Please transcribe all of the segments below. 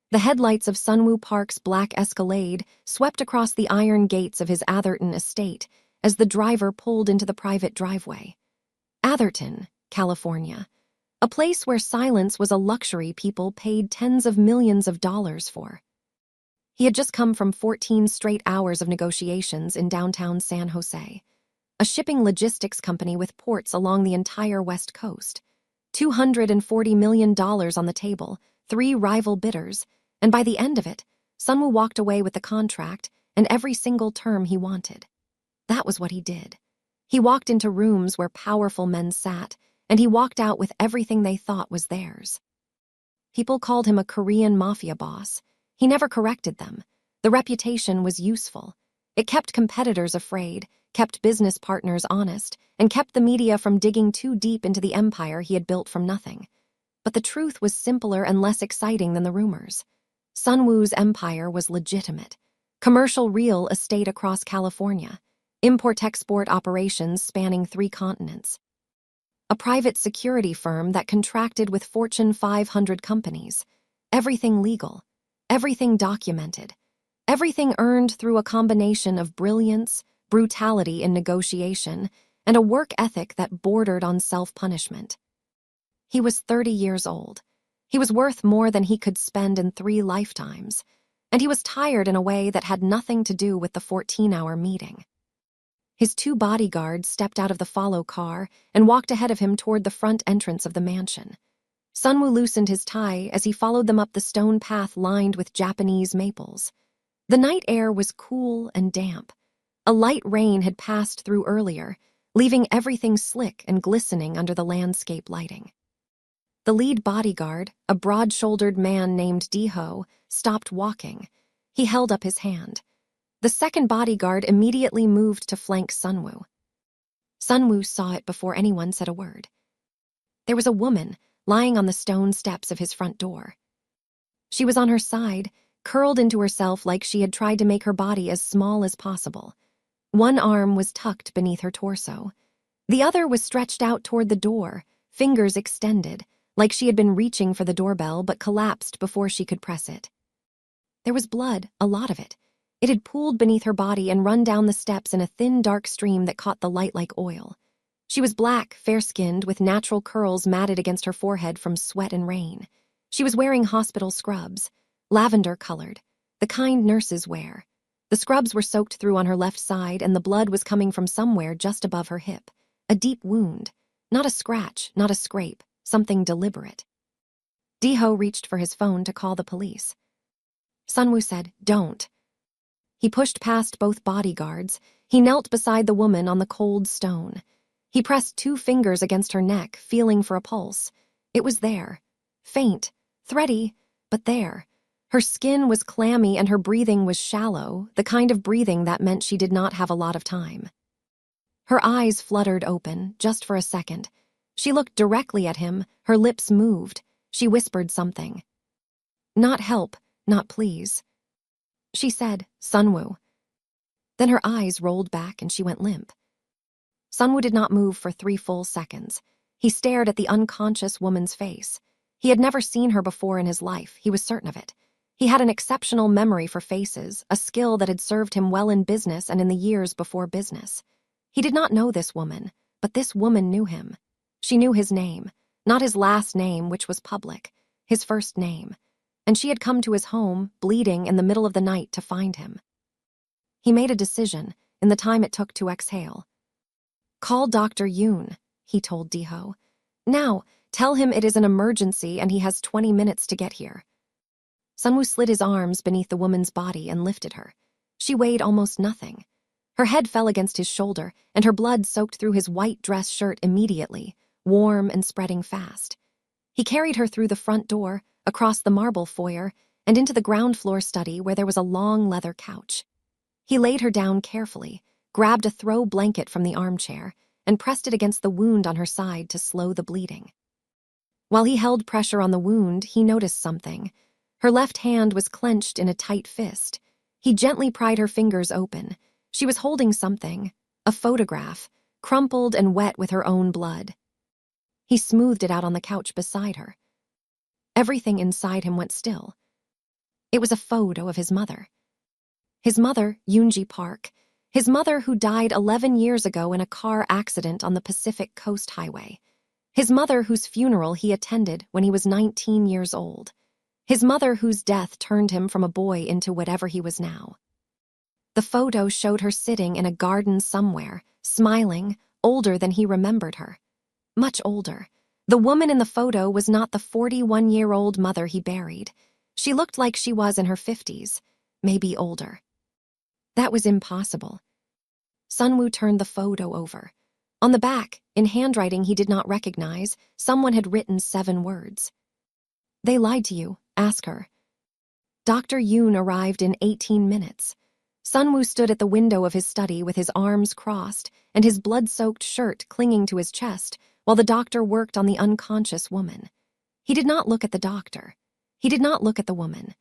The headlights of Sunwoo Park's black Escalade swept across the iron gates of his Atherton estate as the driver pulled into the private driveway. Atherton, California, a place where silence was a luxury people paid tens of millions of dollars for. He had just come from 14 straight hours of negotiations in downtown San Jose, a shipping logistics company with ports along the entire West Coast. $240 million on the table, 3 rival bidders, and by the end of it, Sunwoo walked away with the contract and every single term he wanted. That was what he did. He walked into rooms where powerful men sat, and he walked out with everything they thought was theirs. People called him a Korean Mafia boss. He never corrected them. The reputation was useful. It kept competitors afraid, kept business partners honest, and kept the media from digging too deep into the empire he had built from nothing. But the truth was simpler and less exciting than the rumors. Sunwoo's empire was legitimate. Commercial real estate across California. Import-export operations spanning 3 continents. A private security firm that contracted with Fortune 500 companies. Everything legal. Everything documented. Everything earned through a combination of brilliance, brutality in negotiation, and a work ethic that bordered on self-punishment. He was 30 years old. He was worth more than he could spend in 3 lifetimes, and he was tired in a way that had nothing to do with the 14-hour meeting. His 2 bodyguards stepped out of the follow car and walked ahead of him toward the front entrance of the mansion. Sunwoo loosened his tie as he followed them up the stone path lined with Japanese maples. The night air was cool and damp. A light rain had passed through earlier, leaving everything slick and glistening under the landscape lighting. The lead bodyguard, a broad-shouldered man named Deho, stopped walking. He held up his hand. The second bodyguard immediately moved to flank Sunwoo. Sunwoo saw it before anyone said a word. There was a woman lying on the stone steps of his front door. She was on her side, curled into herself like she had tried to make her body as small as possible. One arm was tucked beneath her torso. The other was stretched out toward the door, fingers extended, like she had been reaching for the doorbell but collapsed before she could press it. There was blood, a lot of it. It had pooled beneath her body and run down the steps in a thin, dark stream that caught the light like oil. She was black, fair-skinned, with natural curls matted against her forehead from sweat and rain. She was wearing hospital scrubs, lavender-colored, the kind nurses wear. The scrubs were soaked through on her left side, and the blood was coming from somewhere just above her hip. A deep wound. Not a scratch, not a scrape, something deliberate. Deho reached for his phone to call the police. Sunwoo said, "Don't." He pushed past both bodyguards. He knelt beside the woman on the cold stone. He pressed 2 fingers against her neck, feeling for a pulse. It was there. Faint, thready, but there. Her skin was clammy and her breathing was shallow, the kind of breathing that meant she did not have a lot of time. Her eyes fluttered open, just for a second. She looked directly at him, her lips moved. She whispered something. "Not help, not please." She said, "Sunwoo." Then her eyes rolled back and she went limp. Sunwoo did not move for 3 full seconds. He stared at the unconscious woman's face. He had never seen her before in his life, he was certain of it. He had an exceptional memory for faces, a skill that had served him well in business and in the years before business. He did not know this woman, but this woman knew him. She knew his name, not his last name, which was public, his first name. And she had come to his home, bleeding in the middle of the night to find him. He made a decision, in the time it took to exhale. "Call Dr. Yoon," he told Deho. "Now, tell him it is an emergency and he has 20 minutes to get here." Sunwoo slid his arms beneath the woman's body and lifted her. She weighed almost nothing. Her head fell against his shoulder, and her blood soaked through his white dress shirt immediately, warm and spreading fast. He carried her through the front door, across the marble foyer, and into the ground floor study where there was a long leather couch. He laid her down carefully, grabbed a throw blanket from the armchair, and pressed it against the wound on her side to slow the bleeding. While he held pressure on the wound, he noticed something. Her left hand was clenched in a tight fist. He gently pried her fingers open. She was holding something, a photograph, crumpled and wet with her own blood. He smoothed it out on the couch beside her. Everything inside him went still. It was a photo of his mother. His mother, Yoonji Park. His mother who died 11 years ago in a car accident on the Pacific Coast Highway. His mother whose funeral he attended when he was 19 years old. His mother whose death turned him from a boy into whatever he was now. The photo showed her sitting in a garden somewhere, smiling, older than he remembered her. Much older. The woman in the photo was not the 41-year-old mother he buried. She looked like she was in her 50s, maybe older. That was impossible. Sunwoo turned the photo over. On the back, in handwriting he did not recognize, someone had written 7 words. They lied to you, ask her. Dr. Yoon arrived in 18 minutes. Sunwoo stood at the window of his study with his arms crossed and his blood-soaked shirt clinging to his chest while the doctor worked on the unconscious woman. He did not look at the doctor. He did not look at the woman.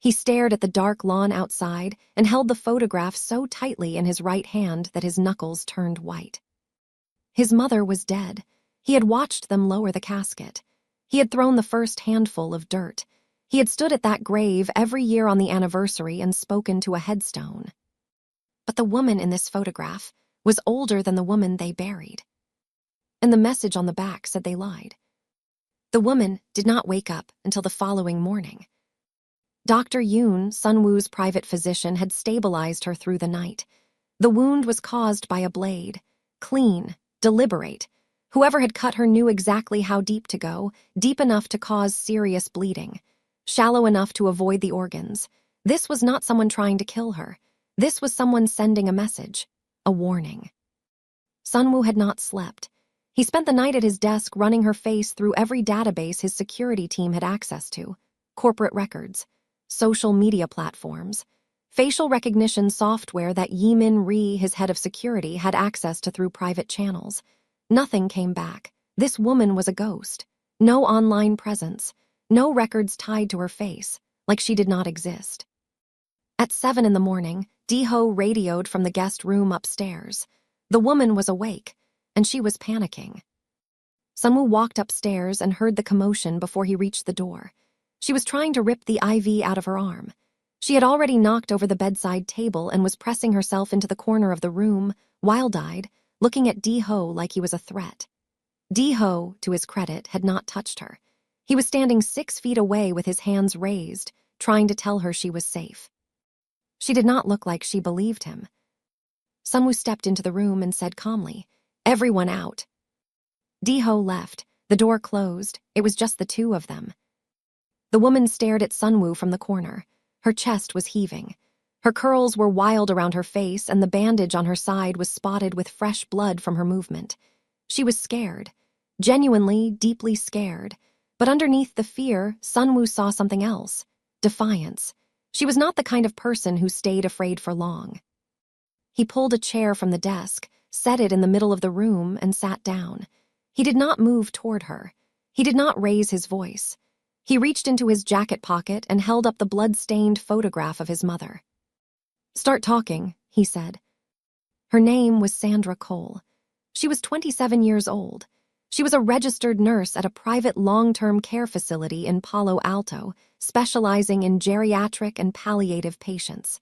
He stared at the dark lawn outside and held the photograph so tightly in his right hand that his knuckles turned white. His mother was dead. He had watched them lower the casket. He had thrown the first handful of dirt. He had stood at that grave every year on the anniversary and spoken to a headstone. But the woman in this photograph was older than the woman they buried. And the message on the back said they lied. The woman did not wake up until the following morning. Dr. Yoon, Sunwoo's private physician, had stabilized her through the night. The wound was caused by a blade. Clean, deliberate. Whoever had cut her knew exactly how deep to go, deep enough to cause serious bleeding, shallow enough to avoid the organs. This was not someone trying to kill her. This was someone sending a message, a warning. Sunwoo had not slept. He spent the night at his desk running her face through every database his security team had access to, corporate records, social media platforms, facial recognition software that Yeemin Ri, his head of security, had access to through private channels. Nothing came back. This woman was a ghost. No online presence. No records tied to her face, like she did not exist. At 7 in the morning, Di-ho radioed from the guest room upstairs. The woman was awake, and she was panicking. Sunwoo walked upstairs and heard the commotion before he reached the door. She was trying to rip the IV out of her arm. She had already knocked over the bedside table and was pressing herself into the corner of the room, wild-eyed, looking at Di-ho like he was a threat. Di-ho, to his credit, had not touched her. He was standing 6 feet away with his hands raised, trying to tell her she was safe. She did not look like she believed him. Sunwoo stepped into the room and said calmly, "Everyone out." Di-ho left. The door closed. It was just the two of them. The woman stared at Sunwoo from the corner. Her chest was heaving. Her curls were wild around her face, and the bandage on her side was spotted with fresh blood from her movement. She was scared, genuinely, deeply scared. But underneath the fear, Sunwoo saw something else, defiance. She was not the kind of person who stayed afraid for long. He pulled a chair from the desk, set it in the middle of the room, and sat down. He did not move toward her. He did not raise his voice. He reached into his jacket pocket and held up the blood-stained photograph of his mother. "Start talking," he said. Her name was Sandra Cole. She was 27 years old. She was a registered nurse at a private long-term care facility in Palo Alto, specializing in geriatric and palliative patients.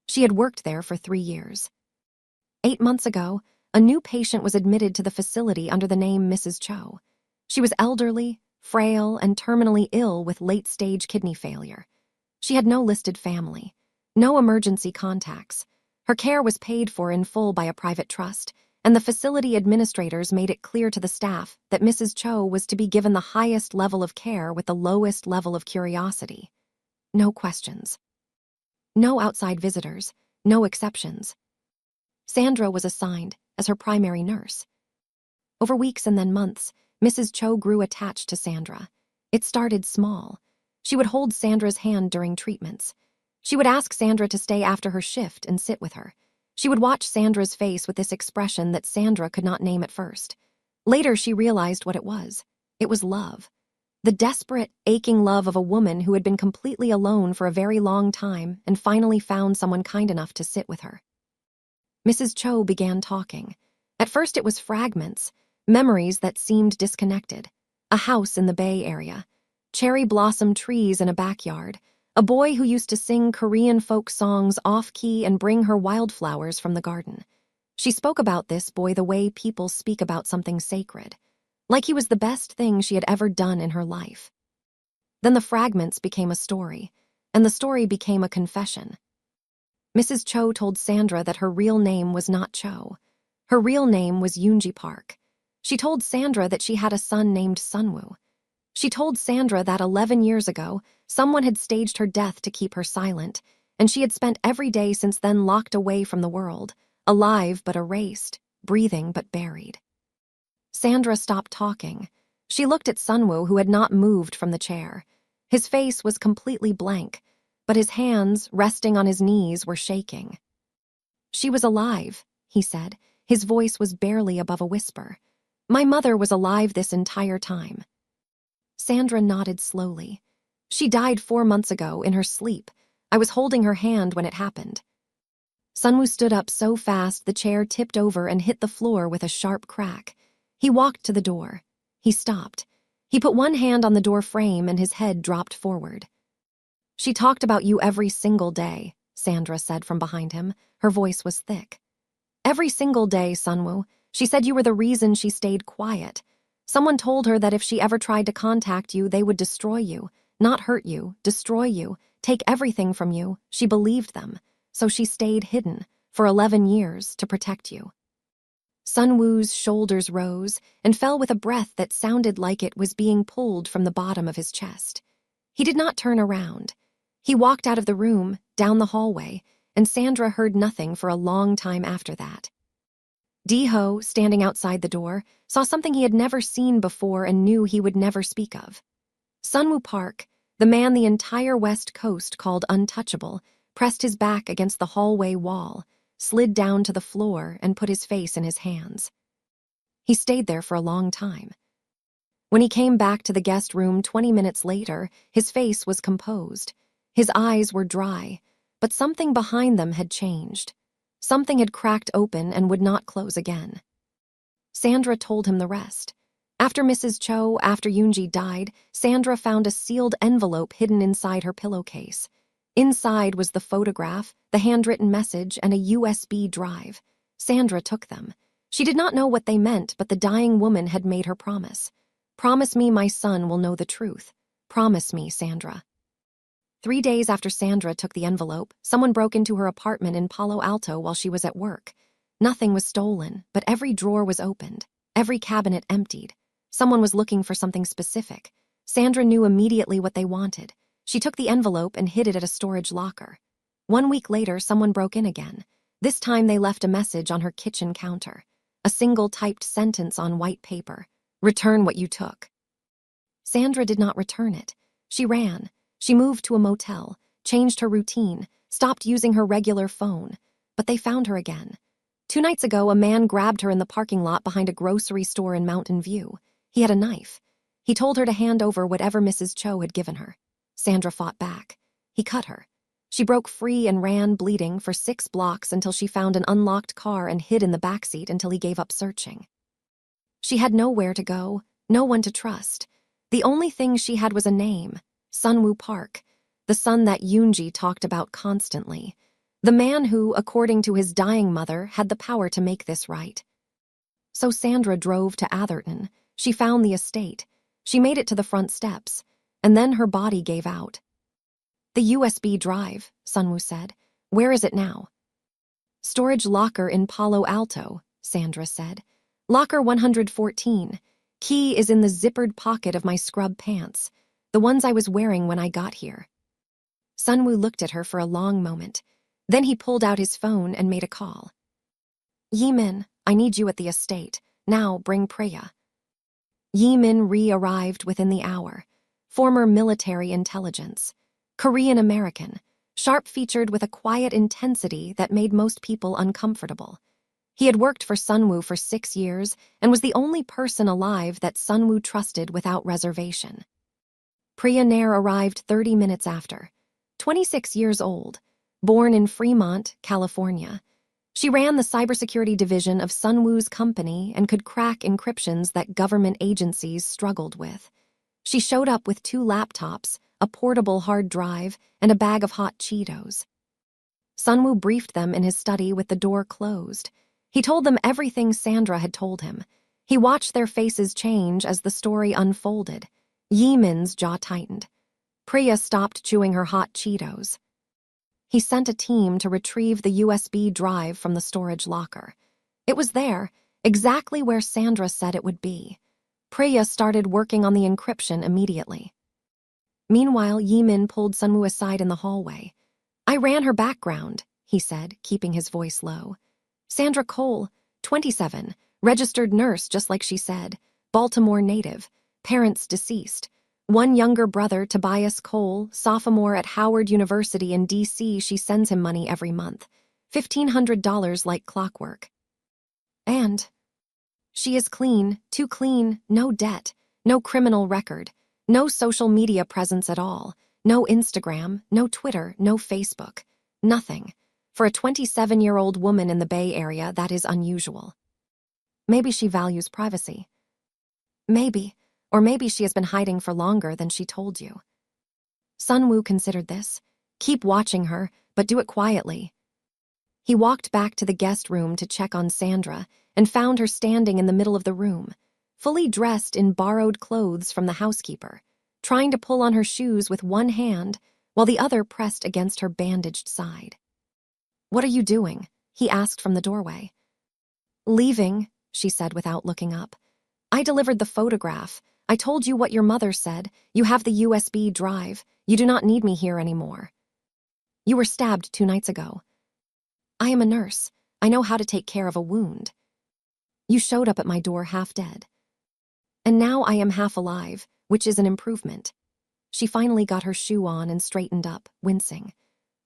She had worked there for 3 years. 8 months ago, a new patient was admitted to the facility under the name Mrs. Cho. She was elderly, frail, and terminally ill with late-stage kidney failure. She had no listed family, no emergency contacts. Her care was paid for in full by a private trust, and the facility administrators made it clear to the staff that Mrs. Cho was to be given the highest level of care with the lowest level of curiosity. No questions. No outside visitors, no exceptions. Sandra was assigned as her primary nurse. Over weeks and then months, Mrs. Cho grew attached to Sandra. It started small. She would hold Sandra's hand during treatments. She would ask Sandra to stay after her shift and sit with her. She would watch Sandra's face with this expression that Sandra could not name at first. Later, she realized what it was. It was love. The desperate, aching love of a woman who had been completely alone for a very long time and finally found someone kind enough to sit with her. Mrs. Cho began talking. At first, it was fragments, memories that seemed disconnected. A house in the Bay Area, cherry blossom trees in a backyard, a boy who used to sing Korean folk songs off-key and bring her wildflowers from the garden. She spoke about this boy the way people speak about something sacred, like he was the best thing she had ever done in her life. Then the fragments became a story, and the story became a confession. Mrs. Cho told Sandra that her real name was not Cho. Her real name was Yoonji Park. She told Sandra that she had a son named Sunwoo. She told Sandra that 11 years ago, someone had staged her death to keep her silent, and she had spent every day since then locked away from the world, alive but erased, breathing but buried. Sandra stopped talking. She looked at Sunwoo, who had not moved from the chair. His face was completely blank, but his hands, resting on his knees, were shaking. "She was alive," he said. His voice was barely above a whisper. "My mother was alive this entire time." Sandra nodded slowly. "She died 4 months ago, in her sleep. I was holding her hand when it happened." Sunwoo stood up so fast the chair tipped over and hit the floor with a sharp crack. He walked to the door. He stopped. He put one hand on the door frame and his head dropped forward. "She talked about you every single day," Sandra said from behind him. Her voice was thick. "Every single day, Sunwoo. She said you were the reason she stayed quiet. Someone told her that if she ever tried to contact you, they would destroy you. Not hurt you, destroy you, take everything from you. She believed them. So she stayed hidden, for 11 years, to protect you." Sunwoo's shoulders rose and fell with a breath that sounded like it was being pulled from the bottom of his chest. He did not turn around. He walked out of the room, down the hallway, and Sandra heard nothing for a long time after that. Di-ho, standing outside the door, saw something he had never seen before and knew he would never speak of. Sunwoo Park, the man the entire West Coast called untouchable, pressed his back against the hallway wall, slid down to the floor, and put his face in his hands. He stayed there for a long time. When he came back to the guest room 20 minutes later, his face was composed. His eyes were dry, but something behind them had changed. Something had cracked open and would not close again. Sandra told him the rest. After Mrs. Cho, after Yoonji died, Sandra found a sealed envelope hidden inside her pillowcase. Inside was the photograph, the handwritten message, and a USB drive. Sandra took them. She did not know what they meant, but the dying woman had made her promise. "Promise me my son will know the truth. Promise me, Sandra." 3 days after Sandra took the envelope, someone broke into her apartment in Palo Alto while she was at work. Nothing was stolen, but every drawer was opened, every cabinet emptied. Someone was looking for something specific. Sandra knew immediately what they wanted. She took the envelope and hid it at a storage locker. 1 week later, someone broke in again. This time they left a message on her kitchen counter. A single typed sentence on white paper. "Return what you took." Sandra did not return it. She ran. She moved to a motel, changed her routine, stopped using her regular phone. But they found her again. 2 nights ago, a man grabbed her in the parking lot behind a grocery store in Mountain View. He had a knife. He told her to hand over whatever Mrs. Cho had given her. Sandra fought back. He cut her. She broke free and ran, bleeding, for 6 blocks until she found an unlocked car and hid in the backseat until he gave up searching. She had nowhere to go, no one to trust. The only thing she had was a name, Sunwoo Park, the son that Yoonji talked about constantly. The man who, according to his dying mother, had the power to make this right. So Sandra drove to Atherton. She found the estate. She made it to the front steps, and then her body gave out. "The USB drive," Sunwoo said. "Where is it now?" "Storage locker in Palo Alto," Sandra said. "Locker 114. Key is in the zippered pocket of my scrub pants, the ones I was wearing when I got here." Sunwoo looked at her for a long moment. Then he pulled out his phone and made a call. "Yi-min, I need you at the estate. Now bring Preya." Yi-min re-arrived within the hour. Former military intelligence. Korean-American, sharp-featured with a quiet intensity that made most people uncomfortable. He had worked for Sunwoo for 6 years and was the only person alive that Sunwoo trusted without reservation. Billionaire arrived 30 minutes after. 26 years old, born in Fremont, California. She ran the cybersecurity division of Sunwoo's company and could crack encryptions that government agencies struggled with. She showed up with 2 laptops, a portable hard drive, and a bag of hot Cheetos. Sunwoo briefed them in his study with the door closed. He told them everything Sandra had told him. He watched their faces change as the story unfolded. Yeemin's jaw tightened. Priya stopped chewing her hot Cheetos. He sent a team to retrieve the USB drive from the storage locker. It was there, exactly where Sandra said it would be. Priya started working on the encryption immediately. Meanwhile, Yeemin pulled Sunwoo aside in the hallway. "I ran her background," he said, keeping his voice low. "Sandra Cole, 27, registered nurse just like she said, Baltimore native, parents deceased. One younger brother, Tobias Cole, sophomore at Howard University in D.C. She sends him money every month, $1,500 like clockwork. And she is clean, too clean, no debt, no criminal record, no social media presence at all, no Instagram, no Twitter, no Facebook, nothing. For a 27-year-old woman in the Bay Area, that is unusual. Maybe she values privacy. Maybe, or maybe she has been hiding for longer than she told you." Sunwoo considered this. Keep watching her, but do it quietly. He walked back to the guest room to check on Sandra and found her standing in the middle of the room, fully dressed in borrowed clothes from the housekeeper, trying to pull on her shoes with one hand while the other pressed against her bandaged side. "What are you doing?" he asked from the doorway. "Leaving," she said without looking up. "I delivered the photograph. I told you what your mother said. You have the USB drive. You do not need me here anymore. You were stabbed 2 nights ago. I am a nurse. I know how to take care of a wound. You showed up at my door half dead. And now I am half alive, which is an improvement." She finally got her shoe on and straightened up, wincing.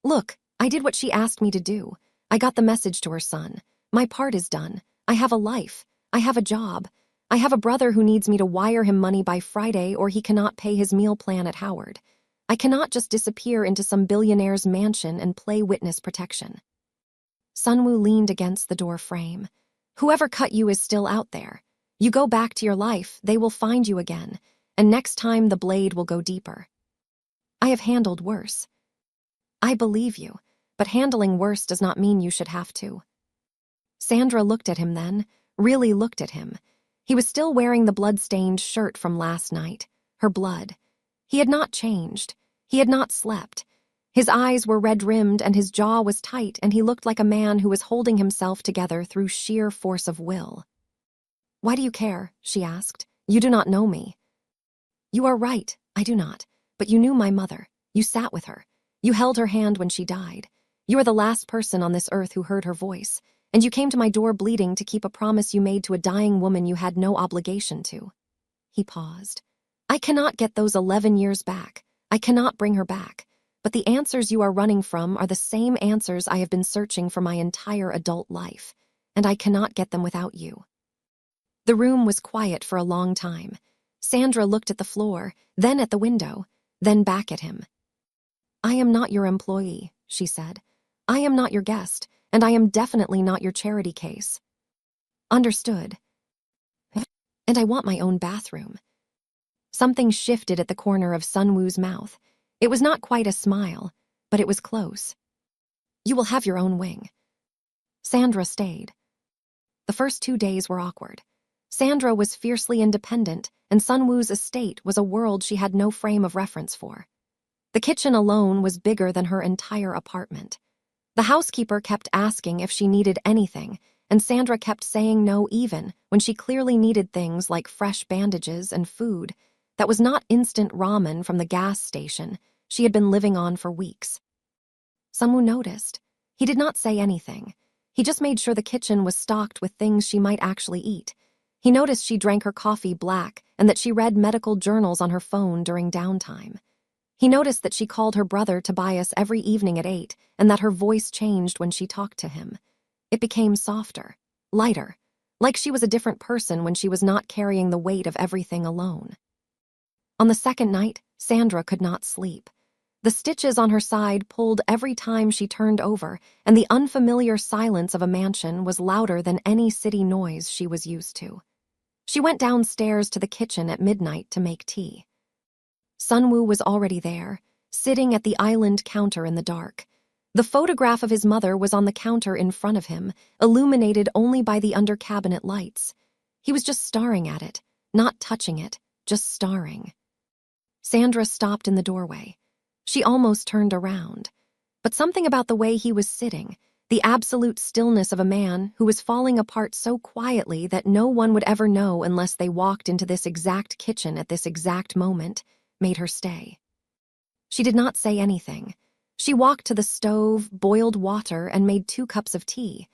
"Look, I did what she asked me to do. I got the message to her son. My part is done. I have a life. I have a job. I have a brother who needs me to wire him money by Friday or he cannot pay his meal plan at Howard. I cannot just disappear into some billionaire's mansion and play witness protection." Sunwoo leaned against the door frame. "Whoever cut you is still out there. You go back to your life, they will find you again, and next time the blade will go deeper. I have handled worse. I believe you, but handling worse does not mean you should have to." Sandra looked at him then, really looked at him. He was still wearing the blood-stained shirt from last night, her blood. He had not changed. He had not slept. His eyes were red-rimmed and his jaw was tight, and he looked like a man who was holding himself together through sheer force of will. "Why do you care?" she asked. "You do not know me." "You are right, I do not. But you knew my mother. You sat with her. You held her hand when she died. You are the last person on this earth who heard her voice, and you came to my door bleeding to keep a promise you made to a dying woman you had no obligation to." He paused. "I cannot get those 11 years back. I cannot bring her back. But the answers you are running from are the same answers I have been searching for my entire adult life, and I cannot get them without you." The room was quiet for a long time. Sandra looked at the floor, then at the window, then back at him. "I am not your employee," she said. "I am not your guest, and I am definitely not your charity case." "Understood. And I want my own bathroom." Something shifted at the corner of Sunwoo's mouth. It was not quite a smile, but it was close. "You will have your own wing." Sandra stayed. The first 2 days were awkward. Sandra was fiercely independent, and Sunwoo's estate was a world she had no frame of reference for. The kitchen alone was bigger than her entire apartment. The housekeeper kept asking if she needed anything, and Sandra kept saying no even when she clearly needed things like fresh bandages and food that was not instant ramen from the gas station she had been living on for weeks. Sunwoo noticed. He did not say anything. He just made sure the kitchen was stocked with things she might actually eat. He noticed she drank her coffee black and that she read medical journals on her phone during downtime. He noticed that she called her brother Tobias every evening at 8 and that her voice changed when she talked to him. It became softer, lighter, like she was a different person when she was not carrying the weight of everything alone. On the second night, Sandra could not sleep. The stitches on her side pulled every time she turned over, and the unfamiliar silence of a mansion was louder than any city noise she was used to. She went downstairs to the kitchen at midnight to make tea. Sunwoo was already there, sitting at the island counter in the dark. The photograph of his mother was on the counter in front of him, illuminated only by the under-cabinet lights. He was just staring at it, not touching it, just staring. Sandra stopped in the doorway. She almost turned around. But something about the way he was sitting, the absolute stillness of a man who was falling apart so quietly that no one would ever know unless they walked into this exact kitchen at this exact moment, made her stay. She did not say anything. She walked to the stove, boiled water, and made 2 cups of tea.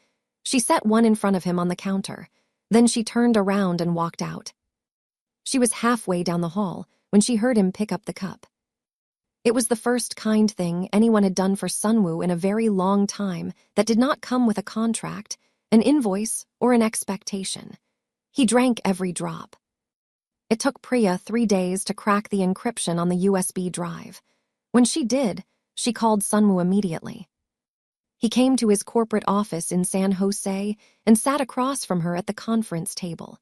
She set one in front of him on the counter. Then she turned around and walked out. She was halfway down the hall when she heard him pick up the cup. It was the first kind thing anyone had done for Sunwoo in a very long time that did not come with a contract, an invoice, or an expectation. He drank every drop. It took Priya 3 days to crack the encryption on the USB drive. When she did, she called Sunwoo immediately. He came to his corporate office in San Jose and sat across from her at the conference table.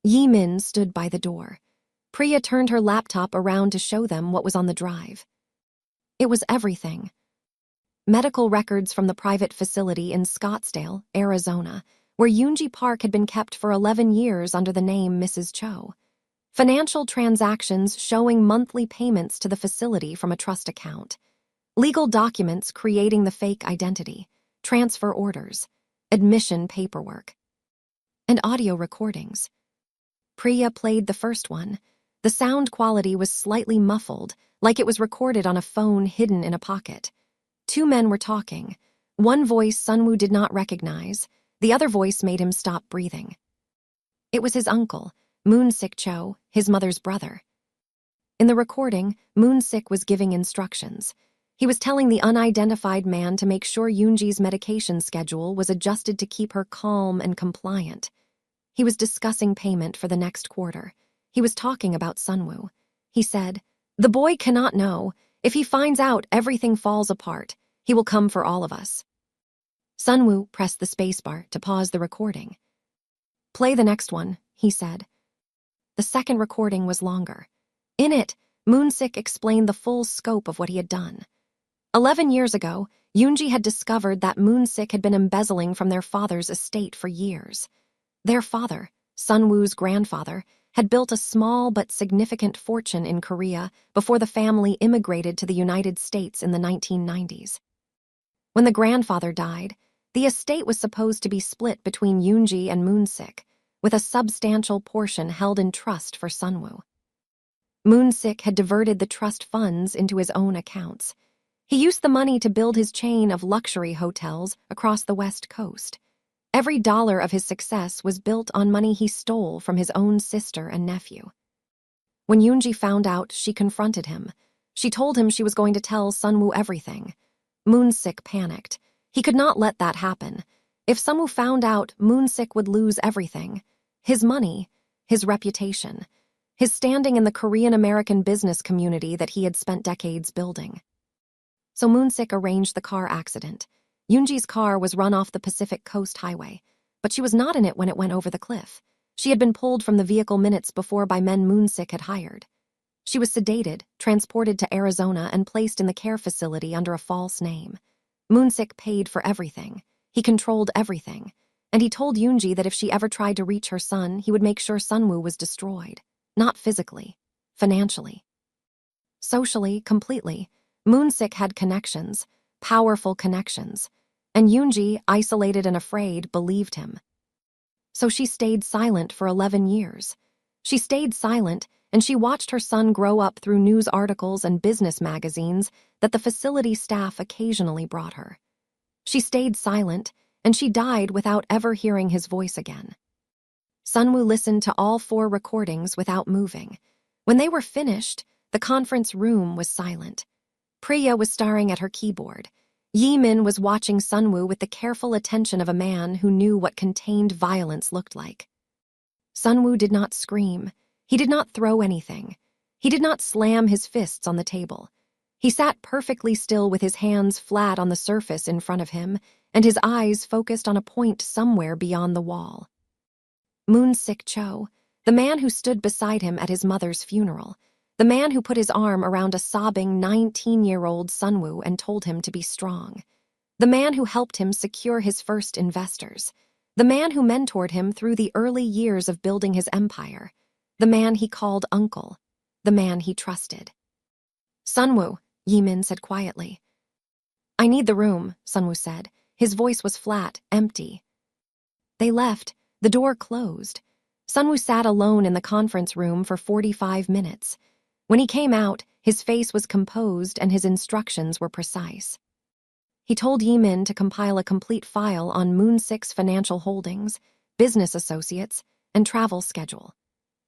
Yi-min stood by the door. Priya turned her laptop around to show them what was on the drive. It was everything. Medical records from the private facility in Scottsdale, Arizona, where Yoonji Park had been kept for 11 years under the name Mrs. Cho. Financial transactions showing monthly payments to the facility from a trust account. Legal documents creating the fake identity, transfer orders, admission paperwork, and audio recordings. Priya played the first one. The sound quality was slightly muffled, like it was recorded on a phone hidden in a pocket. 2 men were talking. One voice Sunwoo did not recognize. The other voice made him stop breathing. It was his uncle, Moon-sik Cho, his mother's brother. In the recording, Moon-sik was giving instructions. He was telling the unidentified man to make sure Yoonji's medication schedule was adjusted to keep her calm and compliant. He was discussing payment for the next quarter. He was talking about Sunwoo. He said, "The boy cannot know. If he finds out, everything falls apart. He will come for all of us." Sunwoo pressed the spacebar to pause the recording. "Play the next one," he said. The second recording was longer. In it, Moon-sik explained the full scope of what he had done. 11 years ago, Yoonji had discovered that Moon-sik had been embezzling from their father's estate for years. Their father, Sunwoo's grandfather, had built a small but significant fortune in Korea before the family immigrated to the United States in the 1990s. When the grandfather died, the estate was supposed to be split between Yoonji and Moon-sik, with a substantial portion held in trust for Sunwoo. Moon-sik had diverted the trust funds into his own accounts. He used the money to build his chain of luxury hotels across the West Coast. Every dollar of his success was built on money he stole from his own sister and nephew. When Yoonji found out, she confronted him. She told him she was going to tell Sunwoo everything. Moon-sik panicked. He could not let that happen. If Sunwoo found out, Moon-sik would lose everything. His money, his reputation, his standing in the Korean-American business community that he had spent decades building. So Moon-sik arranged the car accident. Yoonji's car was run off the Pacific Coast Highway, but she was not in it when it went over the cliff. She had been pulled from the vehicle minutes before by men Moon-sik had hired. She was sedated, transported to Arizona, and placed in the care facility under a false name. Moon-sik paid for everything. He controlled everything. And he told Yoonji that if she ever tried to reach her son, he would make sure Sunwoo was destroyed. Not physically, financially. Socially, completely, Moon-sik had connections, powerful connections. And Yoonji, isolated and afraid, believed him. So she stayed silent for 11 years. She stayed silent, and she watched her son grow up through news articles and business magazines that the facility staff occasionally brought her. She stayed silent, and she died without ever hearing his voice again. Sunwoo listened to all 4 recordings without moving. When they were finished, the conference room was silent. Priya was staring at her keyboard. Yi-min was watching Sunwoo with the careful attention of a man who knew what contained violence looked like. Sunwoo did not scream. He did not throw anything. He did not slam his fists on the table. He sat perfectly still with his hands flat on the surface in front of him and his eyes focused on a point somewhere beyond the wall. Moon-sik Cho, the man who stood beside him at his mother's funeral, The man who put his arm around a sobbing 19-year-old Sunwoo and told him to be strong. The man who helped him secure his first investors. The man who mentored him through the early years of building his empire. The man he called uncle. The man he trusted. "Sunwoo," Yimin said quietly. "I need the room," Sunwoo said. His voice was flat, empty. They left. The door closed. Sunwoo sat alone in the conference room for 45 minutes. When he came out, his face was composed and his instructions were precise. He told Yimin to compile a complete file on Moon 6 financial holdings, business associates, and travel schedule.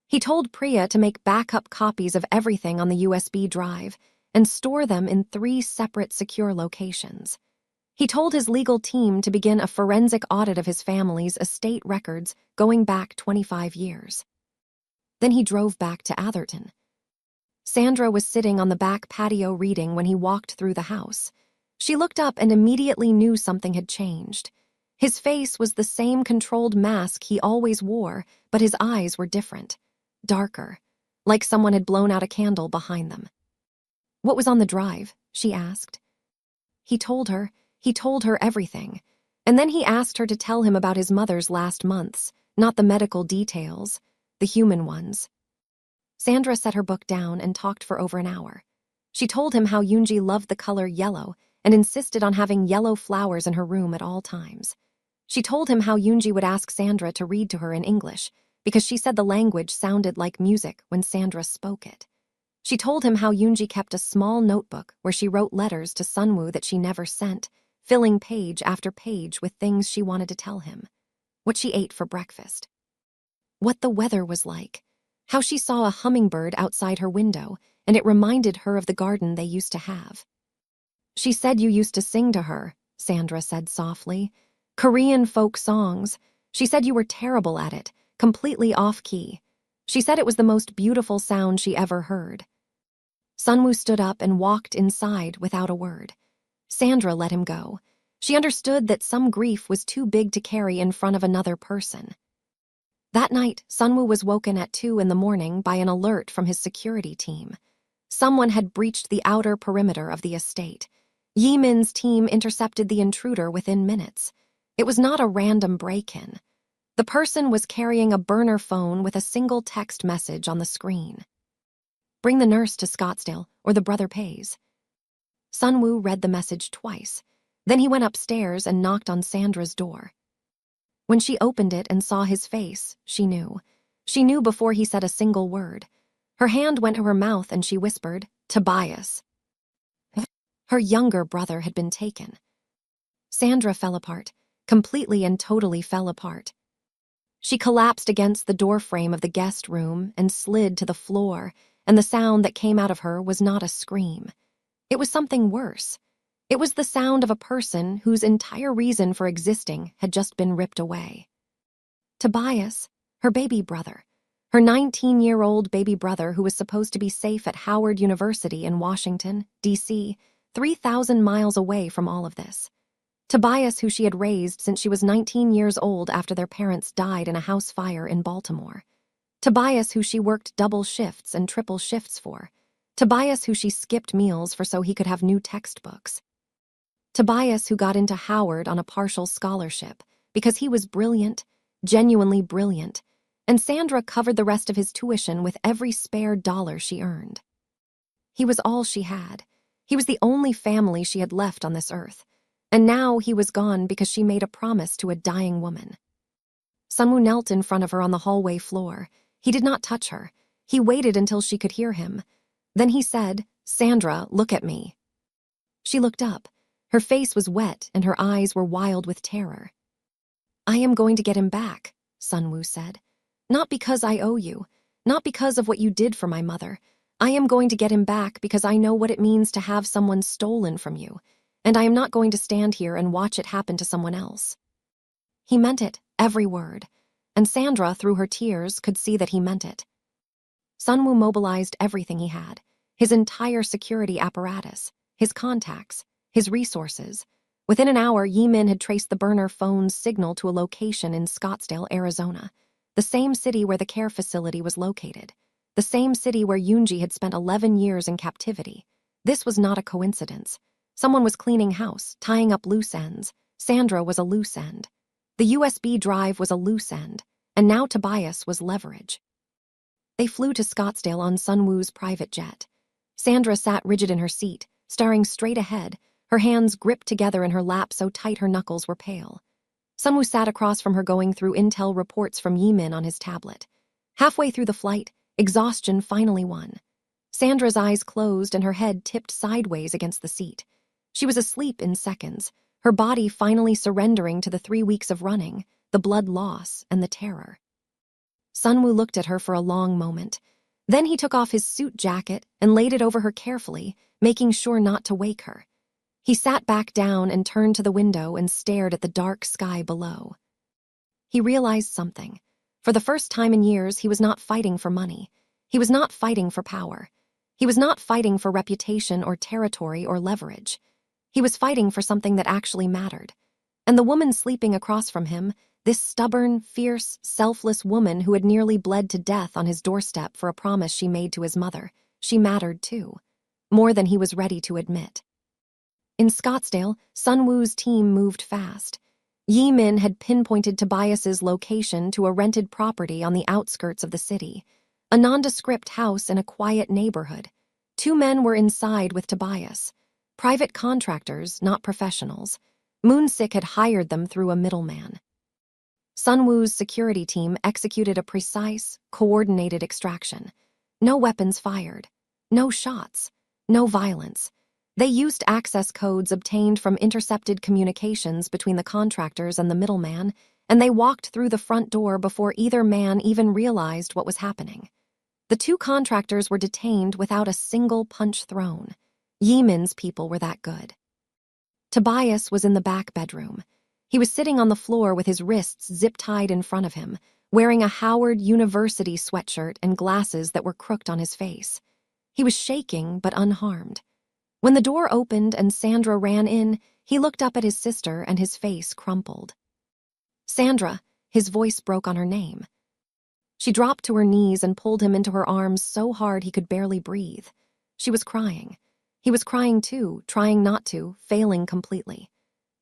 He told Priya to make backup copies of everything on the USB drive and store them in 3 separate secure locations. He told his legal team to begin a forensic audit of his family's estate records going back 25 years. Then he drove back to Atherton. Sandra was sitting on the back patio reading when he walked through the house. She looked up and immediately knew something had changed. His face was the same controlled mask he always wore, but his eyes were different, darker, like someone had blown out a candle behind them. "What was on the drive?" she asked. He told her everything. And then he asked her to tell him about his mother's last months, not the medical details, the human ones. Sandra set her book down and talked for over an hour. She told him how Yoonji loved the color yellow and insisted on having yellow flowers in her room at all times. She told him how Yoonji would ask Sandra to read to her in English because she said the language sounded like music when Sandra spoke it. She told him how Yoonji kept a small notebook where she wrote letters to Sunwoo that she never sent, filling page after page with things she wanted to tell him. What she ate for breakfast. What the weather was like. How she saw a hummingbird outside her window, and it reminded her of the garden they used to have. "She said you used to sing to her," Sandra said softly. "Korean folk songs. She said you were terrible at it, completely off-key. She said it was the most beautiful sound she ever heard." Sunwoo stood up and walked inside without a word. Sandra let him go. She understood that some grief was too big to carry in front of another person. That night, Sunwoo was woken at 2 a.m. by an alert from his security team. Someone had breached the outer perimeter of the estate. Yimin's team intercepted the intruder within minutes. It was not a random break-in. The person was carrying a burner phone with a single text message on the screen. "Bring the nurse to Scottsdale, or the brother pays." Sunwoo read the message twice. Then he went upstairs and knocked on Sandra's door. When she opened it and saw his face, she knew. She knew before he said a single word. Her hand went to her mouth and she whispered, "Tobias." Her younger brother had been taken. Sandra fell apart, completely and totally fell apart. She collapsed against the doorframe of the guest room and slid to the floor, and the sound that came out of her was not a scream. It was something worse. It was the sound of a person whose entire reason for existing had just been ripped away. Tobias, her baby brother, her 19-year-old baby brother who was supposed to be safe at Howard University in Washington, D.C., 3,000 miles away from all of this. Tobias, who she had raised since she was 19 years old after their parents died in a house fire in Baltimore. Tobias, who she worked double shifts and triple shifts for. Tobias, who she skipped meals for so he could have new textbooks. Tobias, who got into Howard on a partial scholarship because he was brilliant, genuinely brilliant, and Sandra covered the rest of his tuition with every spare dollar she earned. He was all she had. He was the only family she had left on this earth, and now he was gone because she made a promise to a dying woman. Sunwoo knelt in front of her on the hallway floor. He did not touch her. He waited until she could hear him. Then he said, "Sandra, look at me." She looked up. Her face was wet and her eyes were wild with terror. "I am going to get him back," Sunwoo said. "Not because I owe you, not because of what you did for my mother. I am going to get him back because I know what it means to have someone stolen from you, and I am not going to stand here and watch it happen to someone else." He meant it, every word, and Sandra, through her tears, could see that he meant it. Sunwoo mobilized everything he had, his entire security apparatus, his contacts, his resources. Within an hour, Yimin had traced the burner phone's signal to a location in Scottsdale, Arizona, the same city where the care facility was located. the same city where Yoonji had spent 11 years in captivity. This was not a coincidence. Someone was cleaning house, tying up loose ends. Sandra was a loose end. The USB drive was a loose end, and now Tobias was leverage. They flew to Scottsdale on Sunwoo's private jet. Sandra sat rigid in her seat, staring straight ahead, her hands gripped together in her lap so tight her knuckles were pale. Sunwoo sat across from her going through intel reports from Yimin on his tablet. Halfway through the flight, exhaustion finally won. Sandra's eyes closed and her head tipped sideways against the seat. She was asleep in seconds, her body finally surrendering to the 3 weeks of running, the blood loss, and the terror. Sunwoo looked at her for a long moment. Then he took off his suit jacket and laid it over her carefully, making sure not to wake her. He sat back down and turned to the window and stared at the dark sky below. He realized something. For the first time in years, he was not fighting for money. He was not fighting for power. He was not fighting for reputation or territory or leverage. He was fighting for something that actually mattered. And the woman sleeping across from him, this stubborn, fierce, selfless woman who had nearly bled to death on his doorstep for a promise she made to his mother, she mattered too. More than he was ready to admit. In Scottsdale, Sunwoo's team moved fast. Yimin had pinpointed Tobias's location to a rented property on the outskirts of the city, a nondescript house in a quiet neighborhood. 2 men were inside with Tobias. Private contractors, not professionals. Moonsik had hired them through a middleman. Sunwoo's security team executed a precise, coordinated extraction. No weapons fired. No shots. No violence. They used access codes obtained from intercepted communications between the contractors and the middleman, and they walked through the front door before either man even realized what was happening. The 2 contractors were detained without a single punch thrown. Yimin's people were that good. Tobias was in the back bedroom. He was sitting on the floor with his wrists zip-tied in front of him, wearing a Howard University sweatshirt and glasses that were crooked on his face. He was shaking but unharmed. When the door opened and Sandra ran in, he looked up at his sister and his face crumpled. "Sandra," his voice broke on her name. She dropped to her knees and pulled him into her arms so hard he could barely breathe. She was crying. He was crying too, trying not to, failing completely.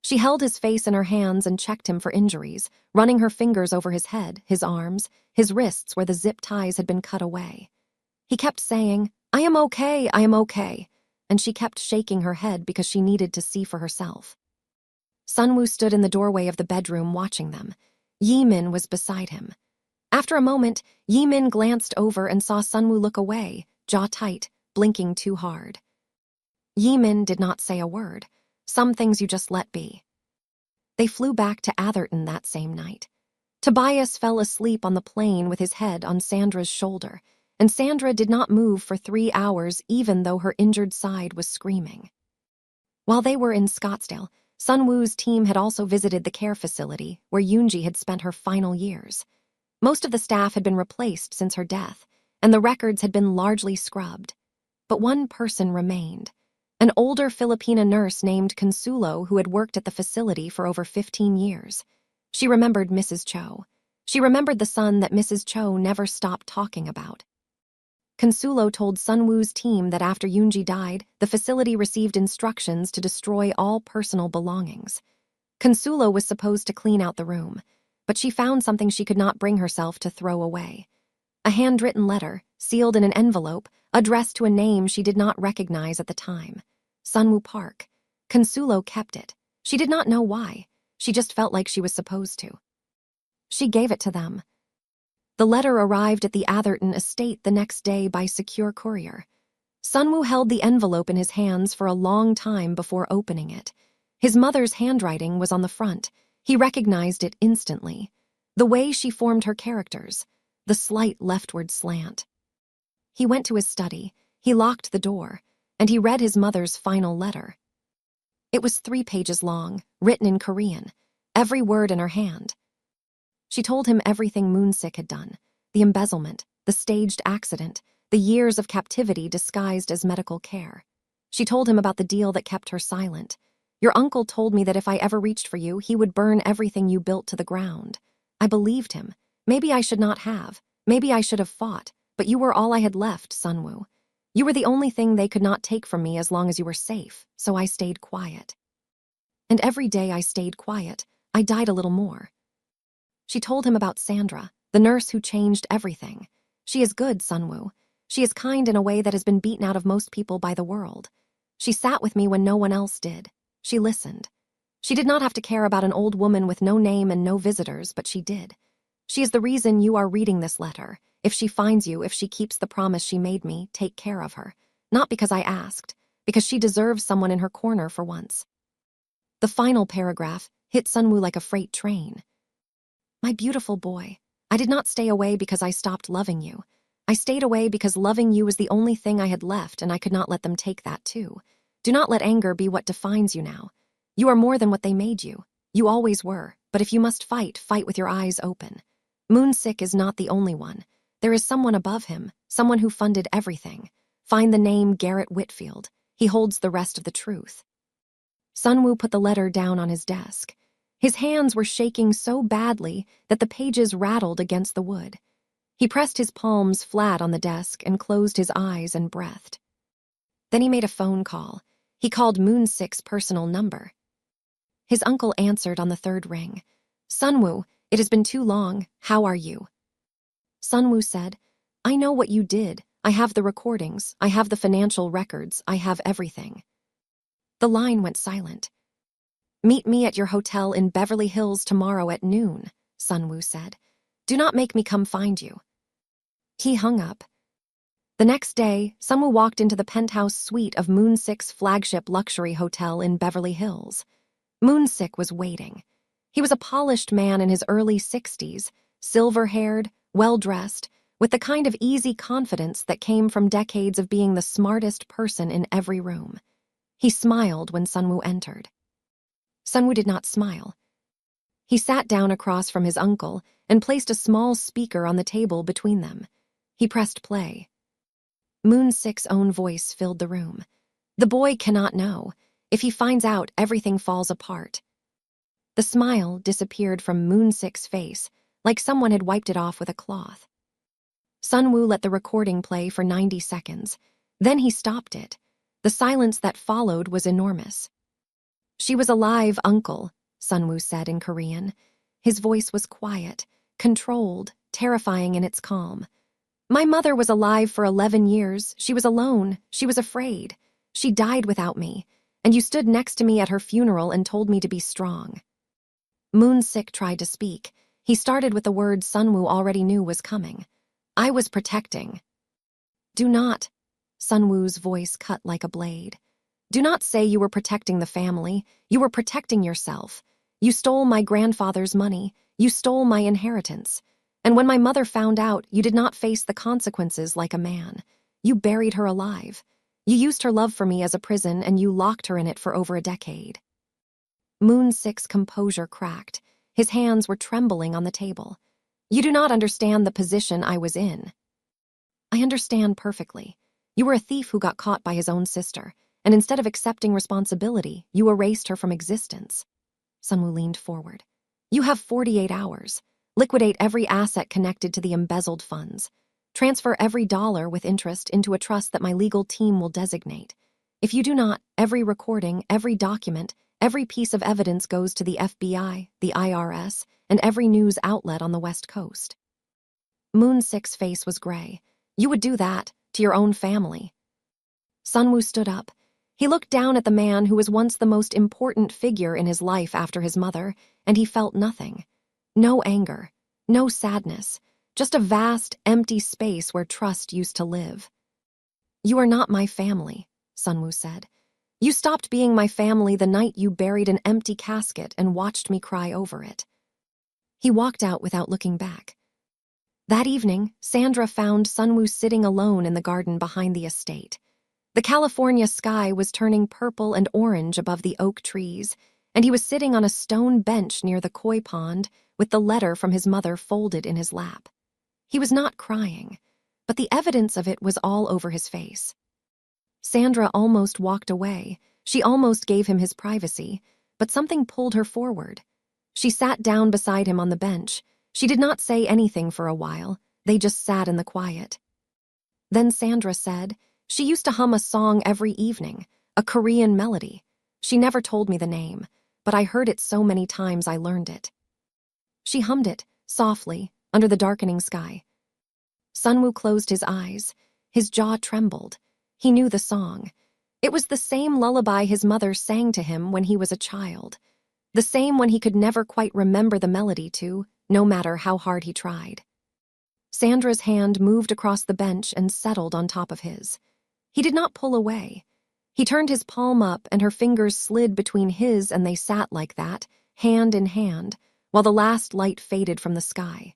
She held his face in her hands and checked him for injuries, running her fingers over his head, his arms, his wrists where the zip ties had been cut away. He kept saying, "I am okay, I am okay," and she kept shaking her head because she needed to see for herself. Sunwoo stood in the doorway of the bedroom watching them. Yimin was beside him. After a moment, Yimin glanced over and saw Sunwoo look away, jaw tight, blinking too hard. Yimin did not say a word. Some things you just let be. They flew back to Atherton that same night. Tobias fell asleep on the plane with his head on Sandra's shoulder, and Sandra did not move for 3 hours even though her injured side was screaming. While they were in Scottsdale, Sunwoo's team had also visited the care facility where Yoonji had spent her final years. Most of the staff had been replaced since her death, and the records had been largely scrubbed. But one person remained. An older Filipina nurse named Consuelo who had worked at the facility for over 15 years. She remembered Mrs. Cho. She remembered the son that Mrs. Cho never stopped talking about. Consuelo told Sunwoo's team that after Yoonji died, the facility received instructions to destroy all personal belongings. Consuelo was supposed to clean out the room, but she found something she could not bring herself to throw away. A handwritten letter, sealed in an envelope, addressed to a name she did not recognize at the time. Sunwoo Park. Consuelo kept it. She did not know why. She just felt like she was supposed to. She gave it to them. The letter arrived at the Atherton estate the next day by secure courier. Sunwoo held the envelope in his hands for a long time before opening it. His mother's handwriting was on the front. He recognized it instantly. The way she formed her characters, the slight leftward slant. He went to his study, he locked the door, and he read his mother's final letter. It was 3 pages long, written in Korean, every word in her hand. She told him everything Moonsik had done, the embezzlement, the staged accident, the years of captivity disguised as medical care. She told him about the deal that kept her silent. "Your uncle told me that if I ever reached for you, he would burn everything you built to the ground. I believed him. Maybe I should not have. Maybe I should have fought, but you were all I had left, Sunwoo. You were the only thing they could not take from me as long as you were safe, so I stayed quiet. And every day I stayed quiet, I died a little more. She told him about Sandra, the nurse who changed everything. She is good, Sunwoo. She is kind in a way that has been beaten out of most people by the world. She sat with me when no one else did. She listened. She did not have to care about an old woman with no name and no visitors, but she did. She is the reason you are reading this letter. If she finds you, if she keeps the promise she made me, take care of her. Not because I asked, because she deserves someone in her corner for once. The final paragraph hit Sunwoo like a freight train. My beautiful boy, I did not stay away because I stopped loving you. I stayed away because loving you was the only thing I had left, and I could not let them take that too. Do not let anger be what defines you now. You are more than what they made you. You always were, but if you must fight, fight with your eyes open. Moonsick is not the only one. There is someone above him, someone who funded everything. Find the name Garrett Whitfield. He holds the rest of the truth. Sunwoo put the letter down on his desk. His hands were shaking so badly that the pages rattled against the wood. He pressed his palms flat on the desk and closed his eyes and breathed. Then he made a phone call. He called Moonsick's personal number. His uncle answered on the third ring. Sunwoo, it has been too long. How are you? Sunwoo said, I know what you did. I have the recordings. I have the financial records. I have everything. The line went silent. Meet me at your hotel in Beverly Hills tomorrow at noon, Sunwoo said. Do not make me come find you. He hung up. The next day, Sunwoo walked into the penthouse suite of Moonsick's flagship luxury hotel in Beverly Hills. Moonsick was waiting. He was a polished man in his early 60s, silver-haired, well-dressed, with the kind of easy confidence that came from decades of being the smartest person in every room. He smiled when Sunwoo entered. Sunwoo did not smile. He sat down across from his uncle and placed a small speaker on the table between them. He pressed play. Moonsick's own voice filled the room. The boy cannot know. If he finds out, everything falls apart. The smile disappeared from Moonsick's face, like someone had wiped it off with a cloth. Sunwoo let the recording play for 90 seconds. Then he stopped it. The silence that followed was enormous. She was alive, uncle, Sunwoo said in Korean. His voice was quiet, controlled, terrifying in its calm. My mother was alive for 11 years. She was alone. She was afraid. She died without me, and you stood next to me at her funeral and told me to be strong. Moonsick tried to speak. He started with the word Sunwoo already knew was coming. I was protecting. Do not, Sunwoo's voice cut like a blade. Do not say you were protecting the family. You were protecting yourself. You stole my grandfather's money. You stole my inheritance. And when my mother found out, you did not face the consequences like a man. You buried her alive. You used her love for me as a prison, and you locked her in it for over a decade. Moonsick's composure cracked. His hands were trembling on the table. You do not understand the position I was in. I understand perfectly. You were a thief who got caught by his own sister, and instead of accepting responsibility, you erased her from existence. Sunwoo leaned forward. You have 48 hours. Liquidate every asset connected to the embezzled funds. Transfer every dollar with interest into a trust that my legal team will designate. If you do not, every recording, every document, every piece of evidence goes to the FBI, the IRS, and every news outlet on the West Coast. Moonsick's face was gray. You would do that to your own family. Sunwoo stood up. He looked down at the man who was once the most important figure in his life after his mother, and he felt nothing. No anger, no sadness, just a vast, empty space where trust used to live. You are not my family, Sunwoo said. You stopped being my family the night you buried an empty casket and watched me cry over it. He walked out without looking back. That evening, Sandra found Sunwoo sitting alone in the garden behind the estate. The California sky was turning purple and orange above the oak trees, and he was sitting on a stone bench near the koi pond with the letter from his mother folded in his lap. He was not crying, but the evidence of it was all over his face. Sandra almost walked away. She almost gave him his privacy, but something pulled her forward. She sat down beside him on the bench. She did not say anything for a while. They just sat in the quiet. Then Sandra said, "She used to hum a song every evening, a Korean melody. She never told me the name, but I heard it so many times I learned it." She hummed it, softly, under the darkening sky. Sunwoo closed his eyes. His jaw trembled. He knew the song. It was the same lullaby his mother sang to him when he was a child. The same one he could never quite remember the melody to, no matter how hard he tried. Sandra's hand moved across the bench and settled on top of his. He did not pull away. He turned his palm up and her fingers slid between his and they sat like that, hand in hand, while the last light faded from the sky.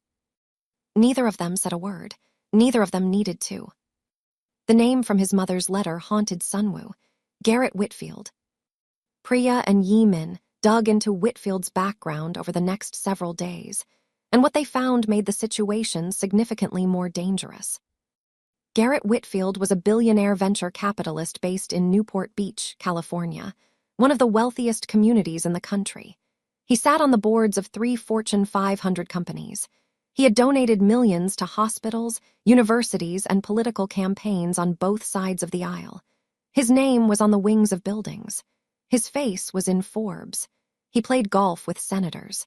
Neither of them said a word. Neither of them needed to. The name from his mother's letter haunted Sunwoo, Garrett Whitfield. Priya and Yi-min dug into Whitfield's background over the next several days, and what they found made the situation significantly more dangerous. Garrett Whitfield was a billionaire venture capitalist based in Newport Beach, California, one of the wealthiest communities in the country. He sat on the boards of 3 Fortune 500 companies. He had donated millions to hospitals, universities, and political campaigns on both sides of the aisle. His name was on the wings of buildings. His face was in Forbes. He played golf with senators.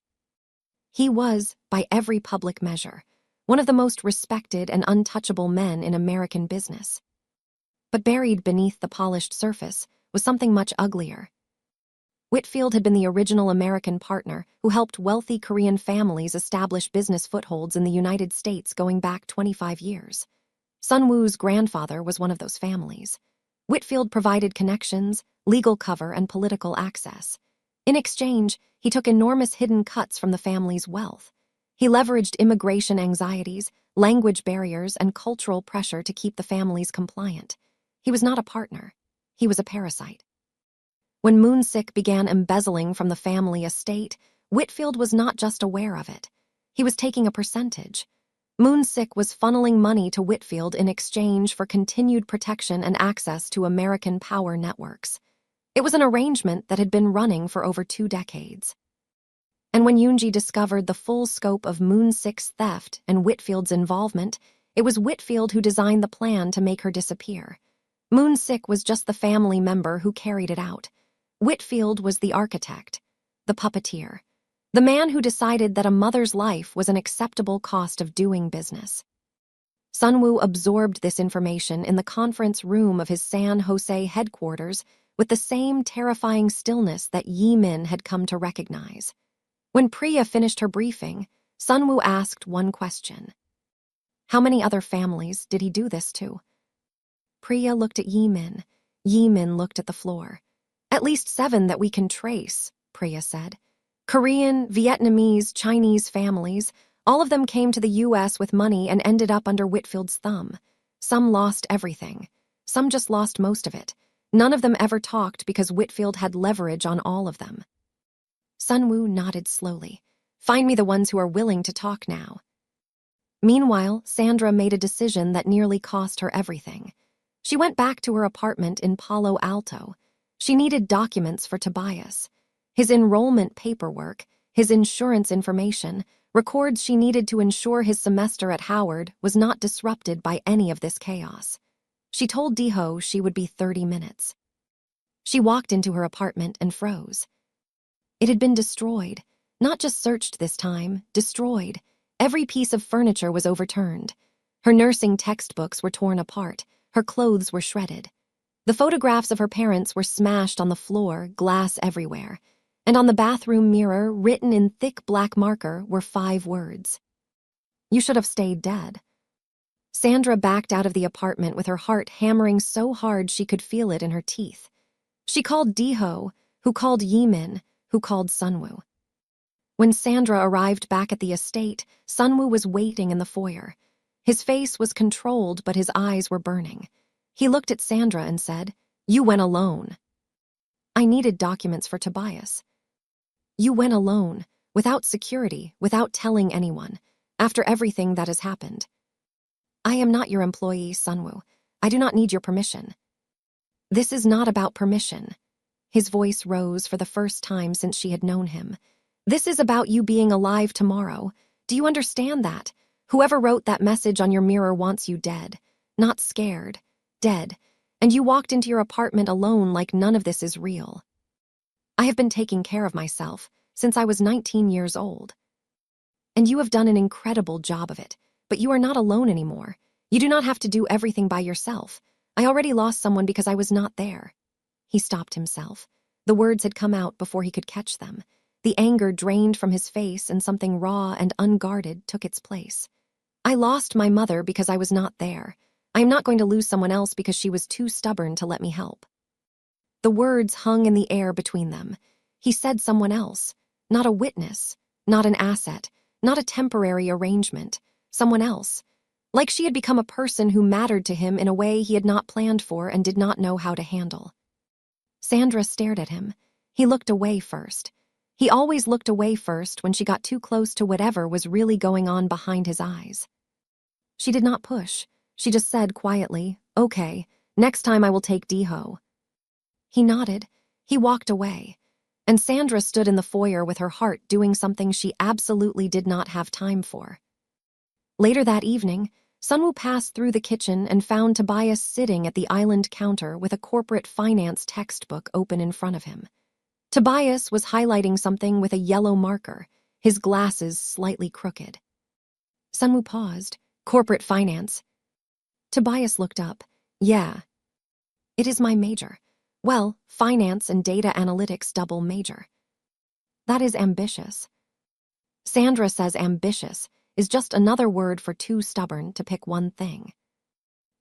He was, by every public measure, one of the most respected and untouchable men in American business. But buried beneath the polished surface was something much uglier. Whitfield had been the original American partner who helped wealthy Korean families establish business footholds in the United States going back 25 years. Sunwoo's grandfather was one of those families. Whitfield provided connections, legal cover, and political access. In exchange, he took enormous hidden cuts from the family's wealth. He leveraged immigration anxieties, language barriers, and cultural pressure to keep the families compliant. He was not a partner. He was a parasite. When Moon-sik began embezzling from the family estate, Whitfield was not just aware of it. He was taking a percentage. Moon-sik was funneling money to Whitfield in exchange for continued protection and access to American power networks. It was an arrangement that had been running for over 2 decades. And when Yoonji discovered the full scope of Moon-sik's theft and Whitfield's involvement, it was Whitfield who designed the plan to make her disappear. Moon-sik was just the family member who carried it out. Whitfield was the architect, the puppeteer, the man who decided that a mother's life was an acceptable cost of doing business. Sunwoo absorbed this information in the conference room of his San Jose headquarters with the same terrifying stillness that Yi-min had come to recognize. When Priya finished her briefing, Sunwoo asked one question. How many other families did he do this to? Priya looked at Yi-min. Yi-min looked at the floor. At least 7 that we can trace, Priya said. Korean, Vietnamese, Chinese families, all of them came to the U.S. with money and ended up under Whitfield's thumb. Some lost everything. Some just lost most of it. None of them ever talked because Whitfield had leverage on all of them. Sunwoo nodded slowly. Find me the ones who are willing to talk now. Meanwhile, Sandra made a decision that nearly cost her everything. She went back to her apartment in Palo Alto. She needed documents for Tobias. His enrollment paperwork, his insurance information, records she needed to ensure his semester at Howard was not disrupted by any of this chaos. She told Deho she would be 30 minutes. She walked into her apartment and froze. It had been destroyed. Not just searched this time, destroyed. Every piece of furniture was overturned. Her nursing textbooks were torn apart. Her clothes were shredded. The photographs of her parents were smashed on the floor, glass everywhere. And on the bathroom mirror, written in thick black marker, were 5 words. You should have stayed dead. Sandra backed out of the apartment with her heart hammering so hard she could feel it in her teeth. She called Deho, who called Yi-min, who called Sunwoo. When Sandra arrived back at the estate, Sunwoo was waiting in the foyer. His face was controlled, but his eyes were burning. He looked at Sandra and said, You went alone. I needed documents for Tobias. You went alone, without security, without telling anyone, after everything that has happened. I am not your employee, Sunwoo. I do not need your permission. This is not about permission. His voice rose for the first time since she had known him. This is about you being alive tomorrow. Do you understand that? Whoever wrote that message on your mirror wants you dead. not scared, dead, and you walked into your apartment alone like none of this is real. I have been taking care of myself since I was 19 years old. And you have done an incredible job of it, but you are not alone anymore. You do not have to do everything by yourself. I already lost someone because I was not there. He stopped himself. The words had come out before he could catch them. The anger drained from his face and something raw and unguarded took its place. I lost my mother because I was not there. I am not going to lose someone else because she was too stubborn to let me help. The words hung in the air between them. He said someone else, not a witness, not an asset, not a temporary arrangement, someone else. Like she had become a person who mattered to him in a way he had not planned for and did not know how to handle. Sandra stared at him. He looked away first. He always looked away first when she got too close to whatever was really going on behind his eyes. She did not push. She just said quietly, "Okay, next time I will take Deho." He nodded. He walked away. And Sandra stood in the foyer with her heart doing something she absolutely did not have time for. Later that evening, Sunwoo passed through the kitchen and found Tobias sitting at the island counter with a corporate finance textbook open in front of him. Tobias was highlighting something with a yellow marker, his glasses slightly crooked. Sunwoo paused. "Corporate finance." Tobias looked up. "Yeah. It is my major. Well, finance and data analytics double major." "That is ambitious." Sandra says ambitious is just another word for too stubborn to pick one thing.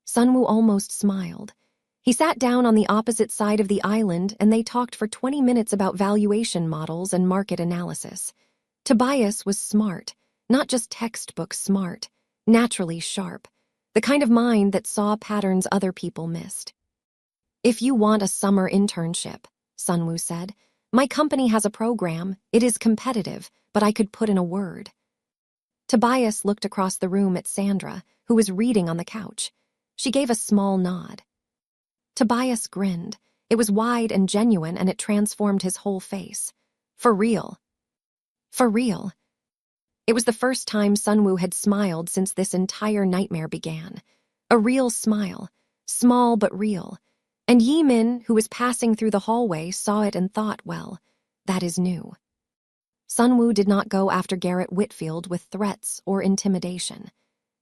Sunwoo almost smiled. He sat down on the opposite side of the island and they talked for 20 minutes about valuation models and market analysis. Tobias was smart, not just textbook smart, naturally sharp, the kind of mind that saw patterns other people missed. "If you want a summer internship," Sunwoo said, "my company has a program. It is competitive, but I could put in a word." Tobias looked across the room at Sandra, who was reading on the couch. She gave a small nod. Tobias grinned. It was wide and genuine, and it transformed his whole face. "For real." For real. It was the first time Sunwoo had smiled since this entire nightmare began. A real smile, small but real. And Yi-min, who was passing through the hallway, saw it and thought, well, that is new. Sunwoo did not go after Garrett Whitfield with threats or intimidation.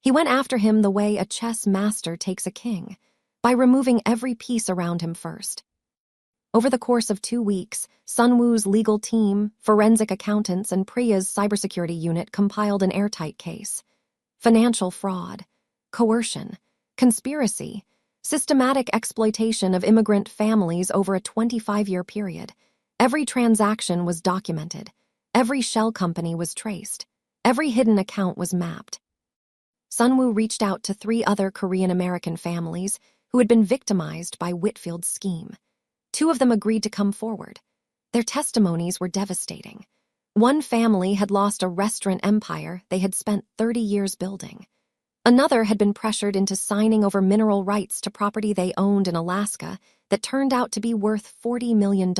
He went after him the way a chess master takes a king, by removing every piece around him first. Over the course of 2 weeks, Sunwoo's legal team, forensic accountants, and Priya's cybersecurity unit compiled an airtight case. Financial fraud, coercion, conspiracy, systematic exploitation of immigrant families over a 25-year period. Every transaction was documented. Every shell company was traced. Every hidden account was mapped. Sunwoo reached out to 3 other Korean-American families who had been victimized by Whitfield's scheme. 2 of them agreed to come forward. Their testimonies were devastating. One family had lost a restaurant empire they had spent 30 years building. Another had been pressured into signing over mineral rights to property they owned in Alaska that turned out to be worth $40 million.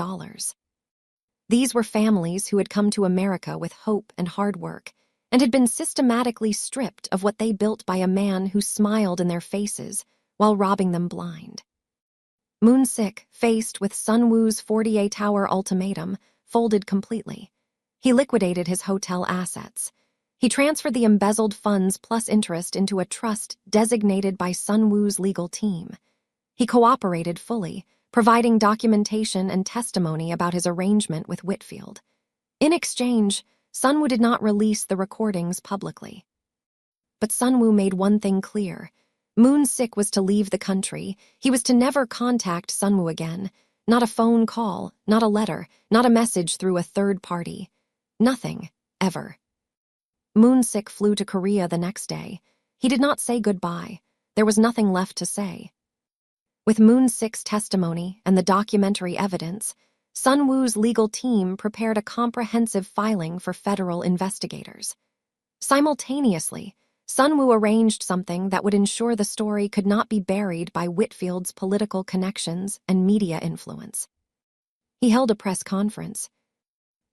These were families who had come to America with hope and hard work, and had been systematically stripped of what they built by a man who smiled in their faces while robbing them blind. Moon-sik, faced with Sunwoo's 48-hour ultimatum, folded completely. He liquidated his hotel assets. He transferred the embezzled funds plus interest into a trust designated by Sunwoo's legal team. He cooperated fully, providing documentation and testimony about his arrangement with Whitfield. In exchange, Sunwoo did not release the recordings publicly. But Sunwoo made one thing clear. Moon-sik was to leave the country. He was to never contact Sunwoo again. Not a phone call, not a letter, not a message through a third party. Nothing, ever. Moon-sik flew to Korea the next day. He did not say goodbye. There was nothing left to say. With Moon-sik's testimony and the documentary evidence, Sunwoo's legal team prepared a comprehensive filing for federal investigators. Simultaneously, Sunwoo arranged something that would ensure the story could not be buried by Whitfield's political connections and media influence. He held a press conference.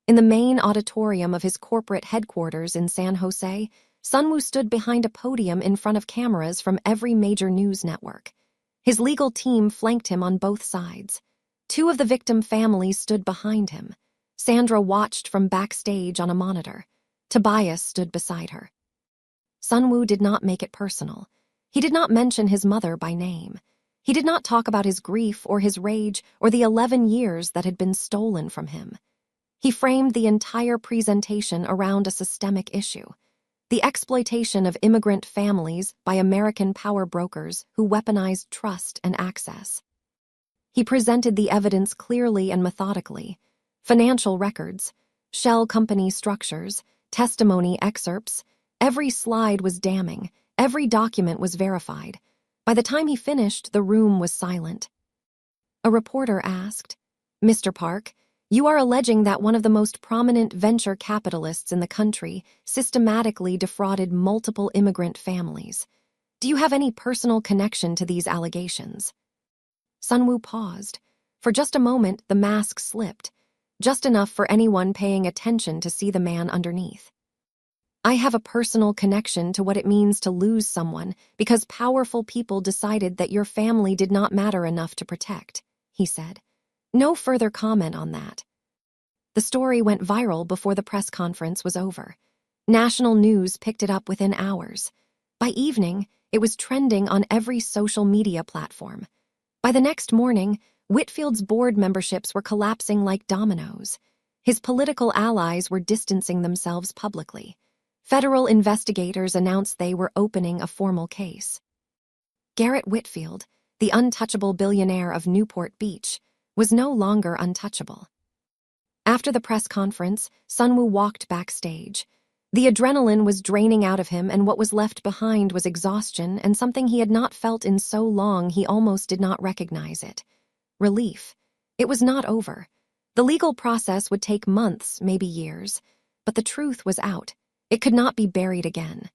In the main auditorium of his corporate headquarters in San Jose, Sunwoo stood behind a podium in front of cameras from every major news network. His legal team flanked him on both sides. Two of the victim families stood behind him. Sandra watched from backstage on a monitor. Tobias stood beside her. Sunwoo did not make it personal. He did not mention his mother by name. He did not talk about his grief or his rage or the 11 years that had been stolen from him. He framed the entire presentation around a systemic issue: the exploitation of immigrant families by American power brokers who weaponized trust and access. He presented the evidence clearly and methodically: financial records, shell company structures, testimony excerpts. Every slide was damning, every document was verified. By the time he finished, the room was silent. A reporter asked, "Mr. Park, you are alleging that one of the most prominent venture capitalists in the country systematically defrauded multiple immigrant families. Do you have any personal connection to these allegations?" Sunwoo paused. For just a moment, the mask slipped, just enough for anyone paying attention to see the man underneath. "I have a personal connection to what it means to lose someone because powerful people decided that your family did not matter enough to protect," he said. No further comment on that. The story went viral before the press conference was over. National news picked it up within hours. By evening, it was trending on every social media platform. By the next morning, Whitfield's board memberships were collapsing like dominoes. His political allies were distancing themselves publicly. Federal investigators announced they were opening a formal case. Garrett Whitfield, the untouchable billionaire of Newport Beach, was no longer untouchable. After the press conference, Sunwoo walked backstage. The adrenaline was draining out of him, and what was left behind was exhaustion and something he had not felt in so long he almost did not recognize it: relief. It was not over. The legal process would take months, maybe years, but the truth was out. It could not be buried again.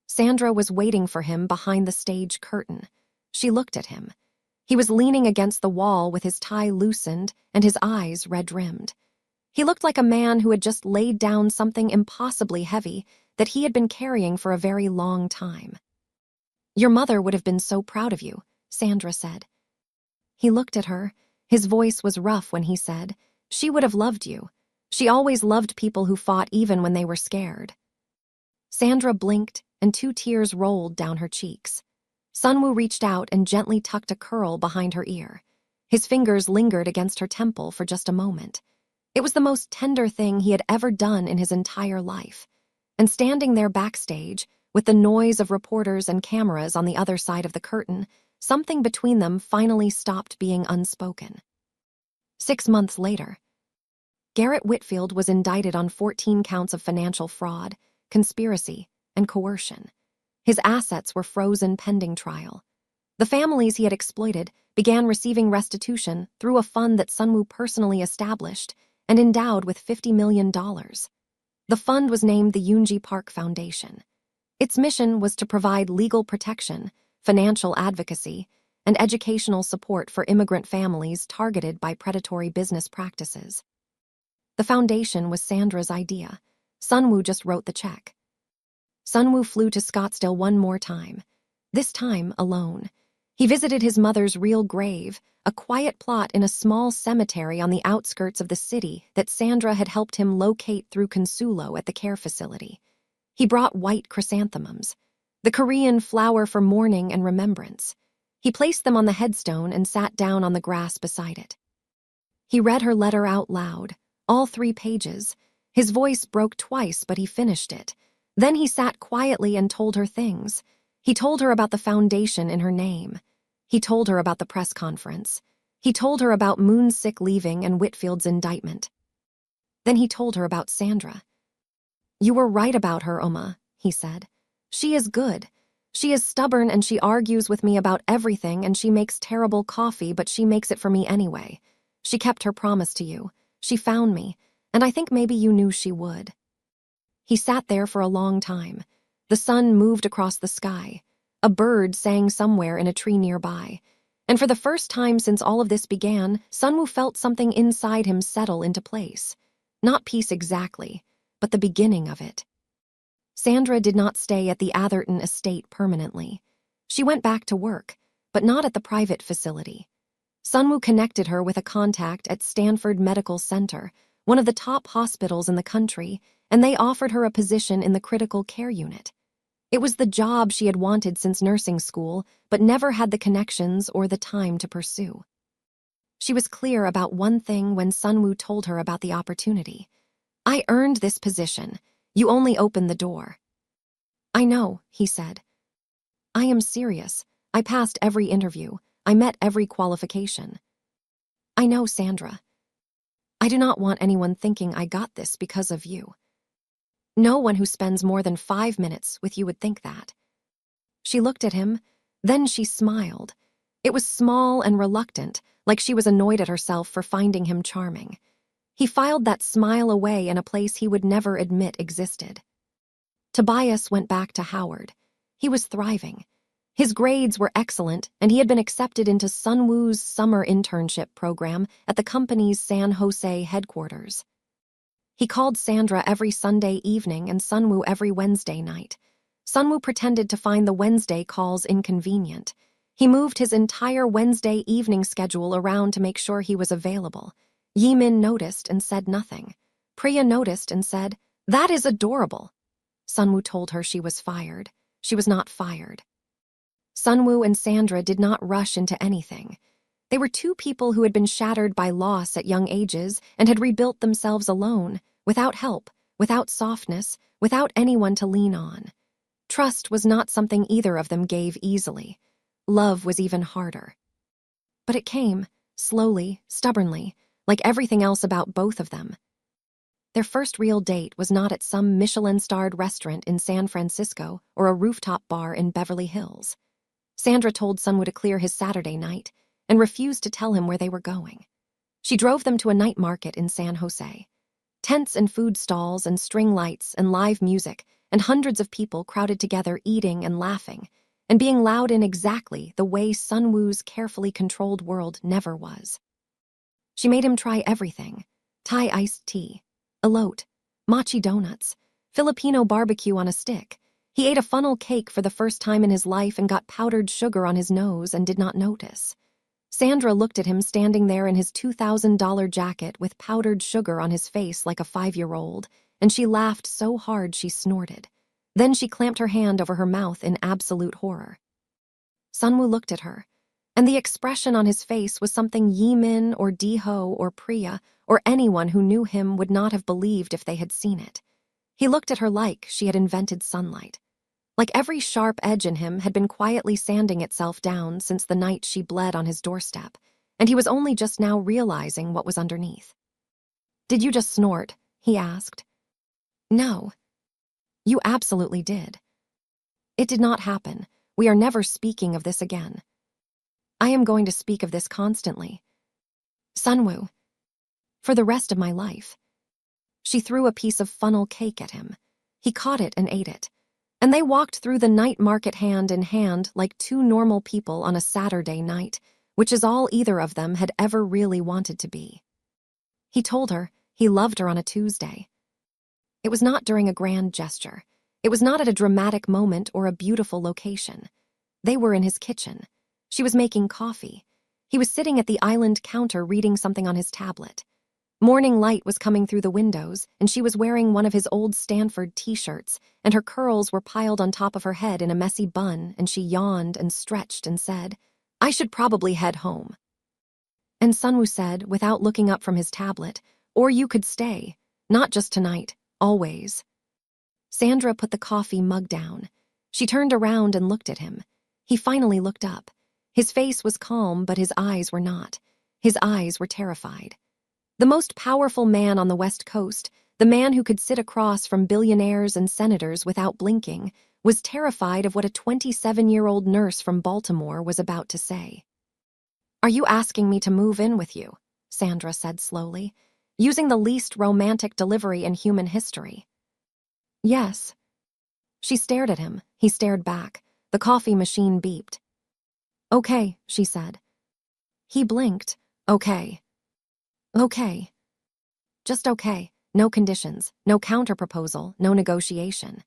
Sandra was waiting for him behind the stage curtain. She looked at him. He was leaning against the wall with his tie loosened and his eyes red-rimmed. He looked like a man who had just laid down something impossibly heavy that he had been carrying for a very long time. "Your mother would have been so proud of you," Sandra said. He looked at her. His voice was rough when he said, "She would have loved you. She always loved people who fought even when they were scared." Sandra blinked, and 2 tears rolled down her cheeks. Sunwoo reached out and gently tucked a curl behind her ear. His fingers lingered against her temple for just a moment. It was the most tender thing he had ever done in his entire life. And standing there backstage, with the noise of reporters and cameras on the other side of the curtain, something between them finally stopped being unspoken. 6 months later, Garrett Whitfield was indicted on 14 counts of financial fraud, conspiracy, and coercion. His assets were frozen pending trial. The families he had exploited began receiving restitution through a fund that Sunwoo personally established and endowed with $50 million. The fund was named the Yoonji Park Foundation. Its mission was to provide legal protection, financial advocacy, and educational support for immigrant families targeted by predatory business practices. The foundation was Sandra's idea. Sunwoo just wrote the check. Sunwoo flew to Scottsdale one more time, this time alone. He visited his mother's real grave, a quiet plot in a small cemetery on the outskirts of the city that Sandra had helped him locate through Consulo at the care facility. He brought white chrysanthemums, the Korean flower for mourning and remembrance. He placed them on the headstone and sat down on the grass beside it. He read her letter out loud, all 3 pages. His voice broke twice, but he finished it. Then he sat quietly and told her things. He told her about the foundation in her name. He told her about the press conference. He told her about Moon's sick leaving and Whitfield's indictment. Then he told her about Sandra. "You were right about her, Oma," he said. "She is good. She is stubborn and she argues with me about everything, and she makes terrible coffee, but she makes it for me anyway. She kept her promise to you. She found me, and I think maybe you knew she would." He sat there for a long time. The sun moved across the sky. A bird sang somewhere in a tree nearby. And for the first time since all of this began, Sunwoo felt something inside him settle into place. Not peace exactly, but the beginning of it. Sandra did not stay at the Atherton estate permanently. She went back to work, but not at the private facility. Sunwoo connected her with a contact at Stanford Medical Center, one of the top hospitals in the country, and they offered her a position in the critical care unit. It was the job she had wanted since nursing school, but never had the connections or the time to pursue. She was clear about one thing when Sunwoo told her about the opportunity. "I earned this position. You only opened the door." "I know," he said. "I am serious. I passed every interview. I met every qualification." "I know, Sandra. I do not want anyone thinking I got this because of you. No one who spends more than 5 minutes with you would think that." She looked at him, then she smiled. It was small and reluctant, like she was annoyed at herself for finding him charming. He filed that smile away in a place he would never admit existed. Tobias went back to Howard. He was thriving. His grades were excellent, and he had been accepted into Sunwoo's summer internship program at the company's San Jose headquarters. He called Sandra every Sunday evening and Sunwoo every Wednesday night. Sunwoo pretended to find the Wednesday calls inconvenient. He moved his entire Wednesday evening schedule around to make sure he was available. Yimin noticed and said nothing. Priya noticed and said, "That is adorable." Sunwoo told her she was fired. She was not fired. Sunwoo and Sandra did not rush into anything. They were two people who had been shattered by loss at young ages and had rebuilt themselves alone, without help, without softness, without anyone to lean on. Trust was not something either of them gave easily. Love was even harder. But it came, slowly, stubbornly, like everything else about both of them. Their first real date was not at some Michelin-starred restaurant in San Francisco or a rooftop bar in Beverly Hills. Sandra told Sunwoo to clear his Saturday night and refused to tell him where they were going. She drove them to a night market in San Jose. Tents and food stalls and string lights and live music and hundreds of people crowded together eating and laughing and being loud in exactly the way Sunwoo's carefully controlled world never was. She made him try everything: Thai iced tea, elote, mochi donuts, Filipino barbecue on a stick. He ate a funnel cake for the first time in his life and got powdered sugar on his nose and did not notice. Sandra looked at him standing there in his $2,000 jacket with powdered sugar on his face like a 5-year-old, and she laughed so hard she snorted. Then she clamped her hand over her mouth in absolute horror. Sunwoo looked at her, and the expression on his face was something Yimin or Diho or Priya or anyone who knew him would not have believed if they had seen it. He looked at her like she had invented sunlight. Like every sharp edge in him had been quietly sanding itself down since the night she bled on his doorstep, and he was only just now realizing what was underneath. "Did you just snort?" he asked. "No." "You absolutely did." "It did not happen. We are never speaking of this again." "I am going to speak of this constantly. Sunwoo. For the rest of my life." She threw a piece of funnel cake at him. He caught it and ate it. And they walked through the night market hand in hand like two normal people on a Saturday night, which is all either of them had ever really wanted to be. He told her he loved her on a Tuesday. It was not during a grand gesture. It was not at a dramatic moment or a beautiful location. They were in his kitchen. She was making coffee. He was sitting at the island counter reading something on his tablet. Morning light was coming through the windows, and she was wearing one of his old Stanford t-shirts, and her curls were piled on top of her head in a messy bun, and she yawned and stretched and said, "I should probably head home." And Sunwoo said, without looking up from his tablet, "Or you could stay. Not just tonight, always." Sandra put the coffee mug down. She turned around and looked at him. He finally looked up. His face was calm, but his eyes were not. His eyes were terrified. The most powerful man on the West Coast, the man who could sit across from billionaires and senators without blinking, was terrified of what a 27-year-old nurse from Baltimore was about to say. "Are you asking me to move in with you?" Sandra said slowly, using the least romantic delivery in human history. "Yes." She stared at him. He stared back. The coffee machine beeped. "Okay," she said. He blinked. "Okay." "Okay. Just okay. No conditions, no counterproposal, no negotiation."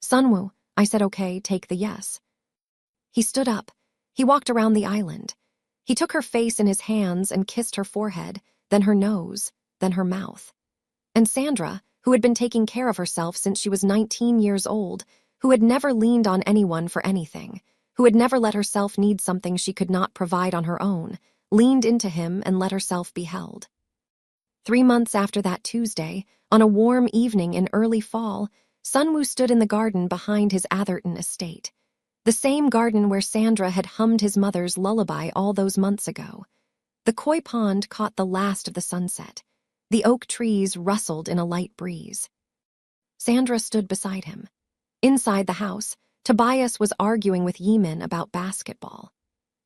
Sunwoo, I said okay, take the yes. He stood up. He walked around the island. He took her face in his hands and kissed her forehead, then her nose, then her mouth. And Sandra, who had been taking care of herself since she was 19 years old, who had never leaned on anyone for anything, who had never let herself need something she could not provide on her own, leaned into him and let herself be held. 3 months after that Tuesday, on a warm evening in early fall, Sunwoo stood in the garden behind his Atherton estate. The same garden where Sandra had hummed his mother's lullaby all those months ago. The koi pond caught the last of the sunset. The oak trees rustled in a light breeze. Sandra stood beside him. Inside the house, Tobias was arguing with Yeeman about basketball.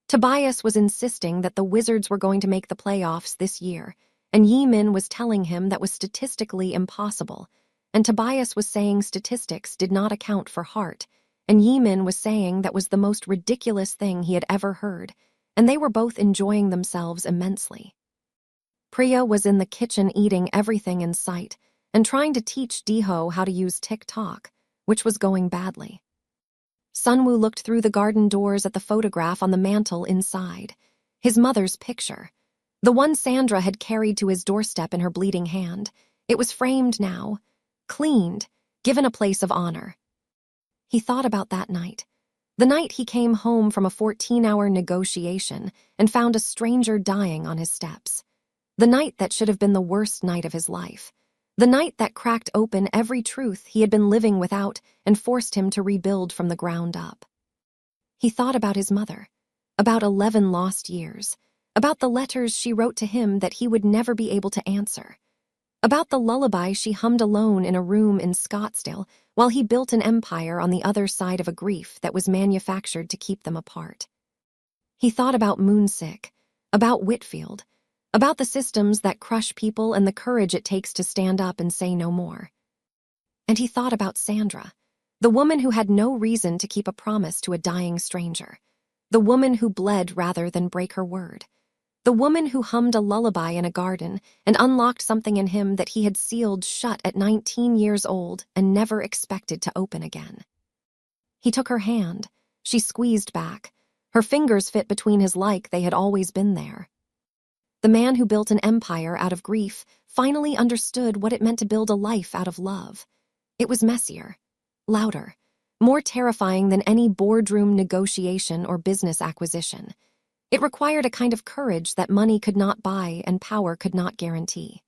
Tobias was insisting that the Wizards were going to make the playoffs this year, and Yeeman was telling him that was statistically impossible, and Tobias was saying statistics did not account for heart, and Yeeman was saying that was the most ridiculous thing he had ever heard, and they were both enjoying themselves immensely. Priya was in the kitchen eating everything in sight and trying to teach Deho how to use TikTok, which was going badly. Sunwoo looked through the garden doors at the photograph on the mantel inside, his mother's picture, the one Sandra had carried to his doorstep in her bleeding hand. It was framed now, cleaned, given a place of honor. He thought about that night, the night he came home from a 14-hour negotiation and found a stranger dying on his steps. The night that should have been the worst night of his life. The night that cracked open every truth he had been living without and forced him to rebuild from the ground up. He thought about his mother, about 11 lost years, about the letters she wrote to him that he would never be able to answer, about the lullaby she hummed alone in a room in Scottsdale while he built an empire on the other side of a grief that was manufactured to keep them apart. He thought about Moonsick, about Whitfield, about the systems that crush people and the courage it takes to stand up and say no more. And he thought about Sandra, the woman who had no reason to keep a promise to a dying stranger, the woman who bled rather than break her word, the woman who hummed a lullaby in a garden and unlocked something in him that he had sealed shut at 19 years old and never expected to open again. He took her hand. She squeezed back. Her fingers fit between his like they had always been there. The man who built an empire out of grief finally understood what it meant to build a life out of love. It was messier, louder, more terrifying than any boardroom negotiation or business acquisition. It required a kind of courage that money could not buy and power could not guarantee.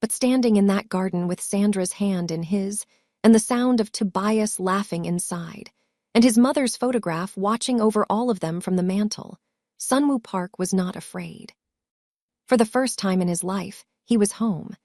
But standing in that garden with Sandra's hand in his, and the sound of Tobias laughing inside, and his mother's photograph watching over all of them from the mantel, Sunwoo Park was not afraid. For the first time in his life, he was home.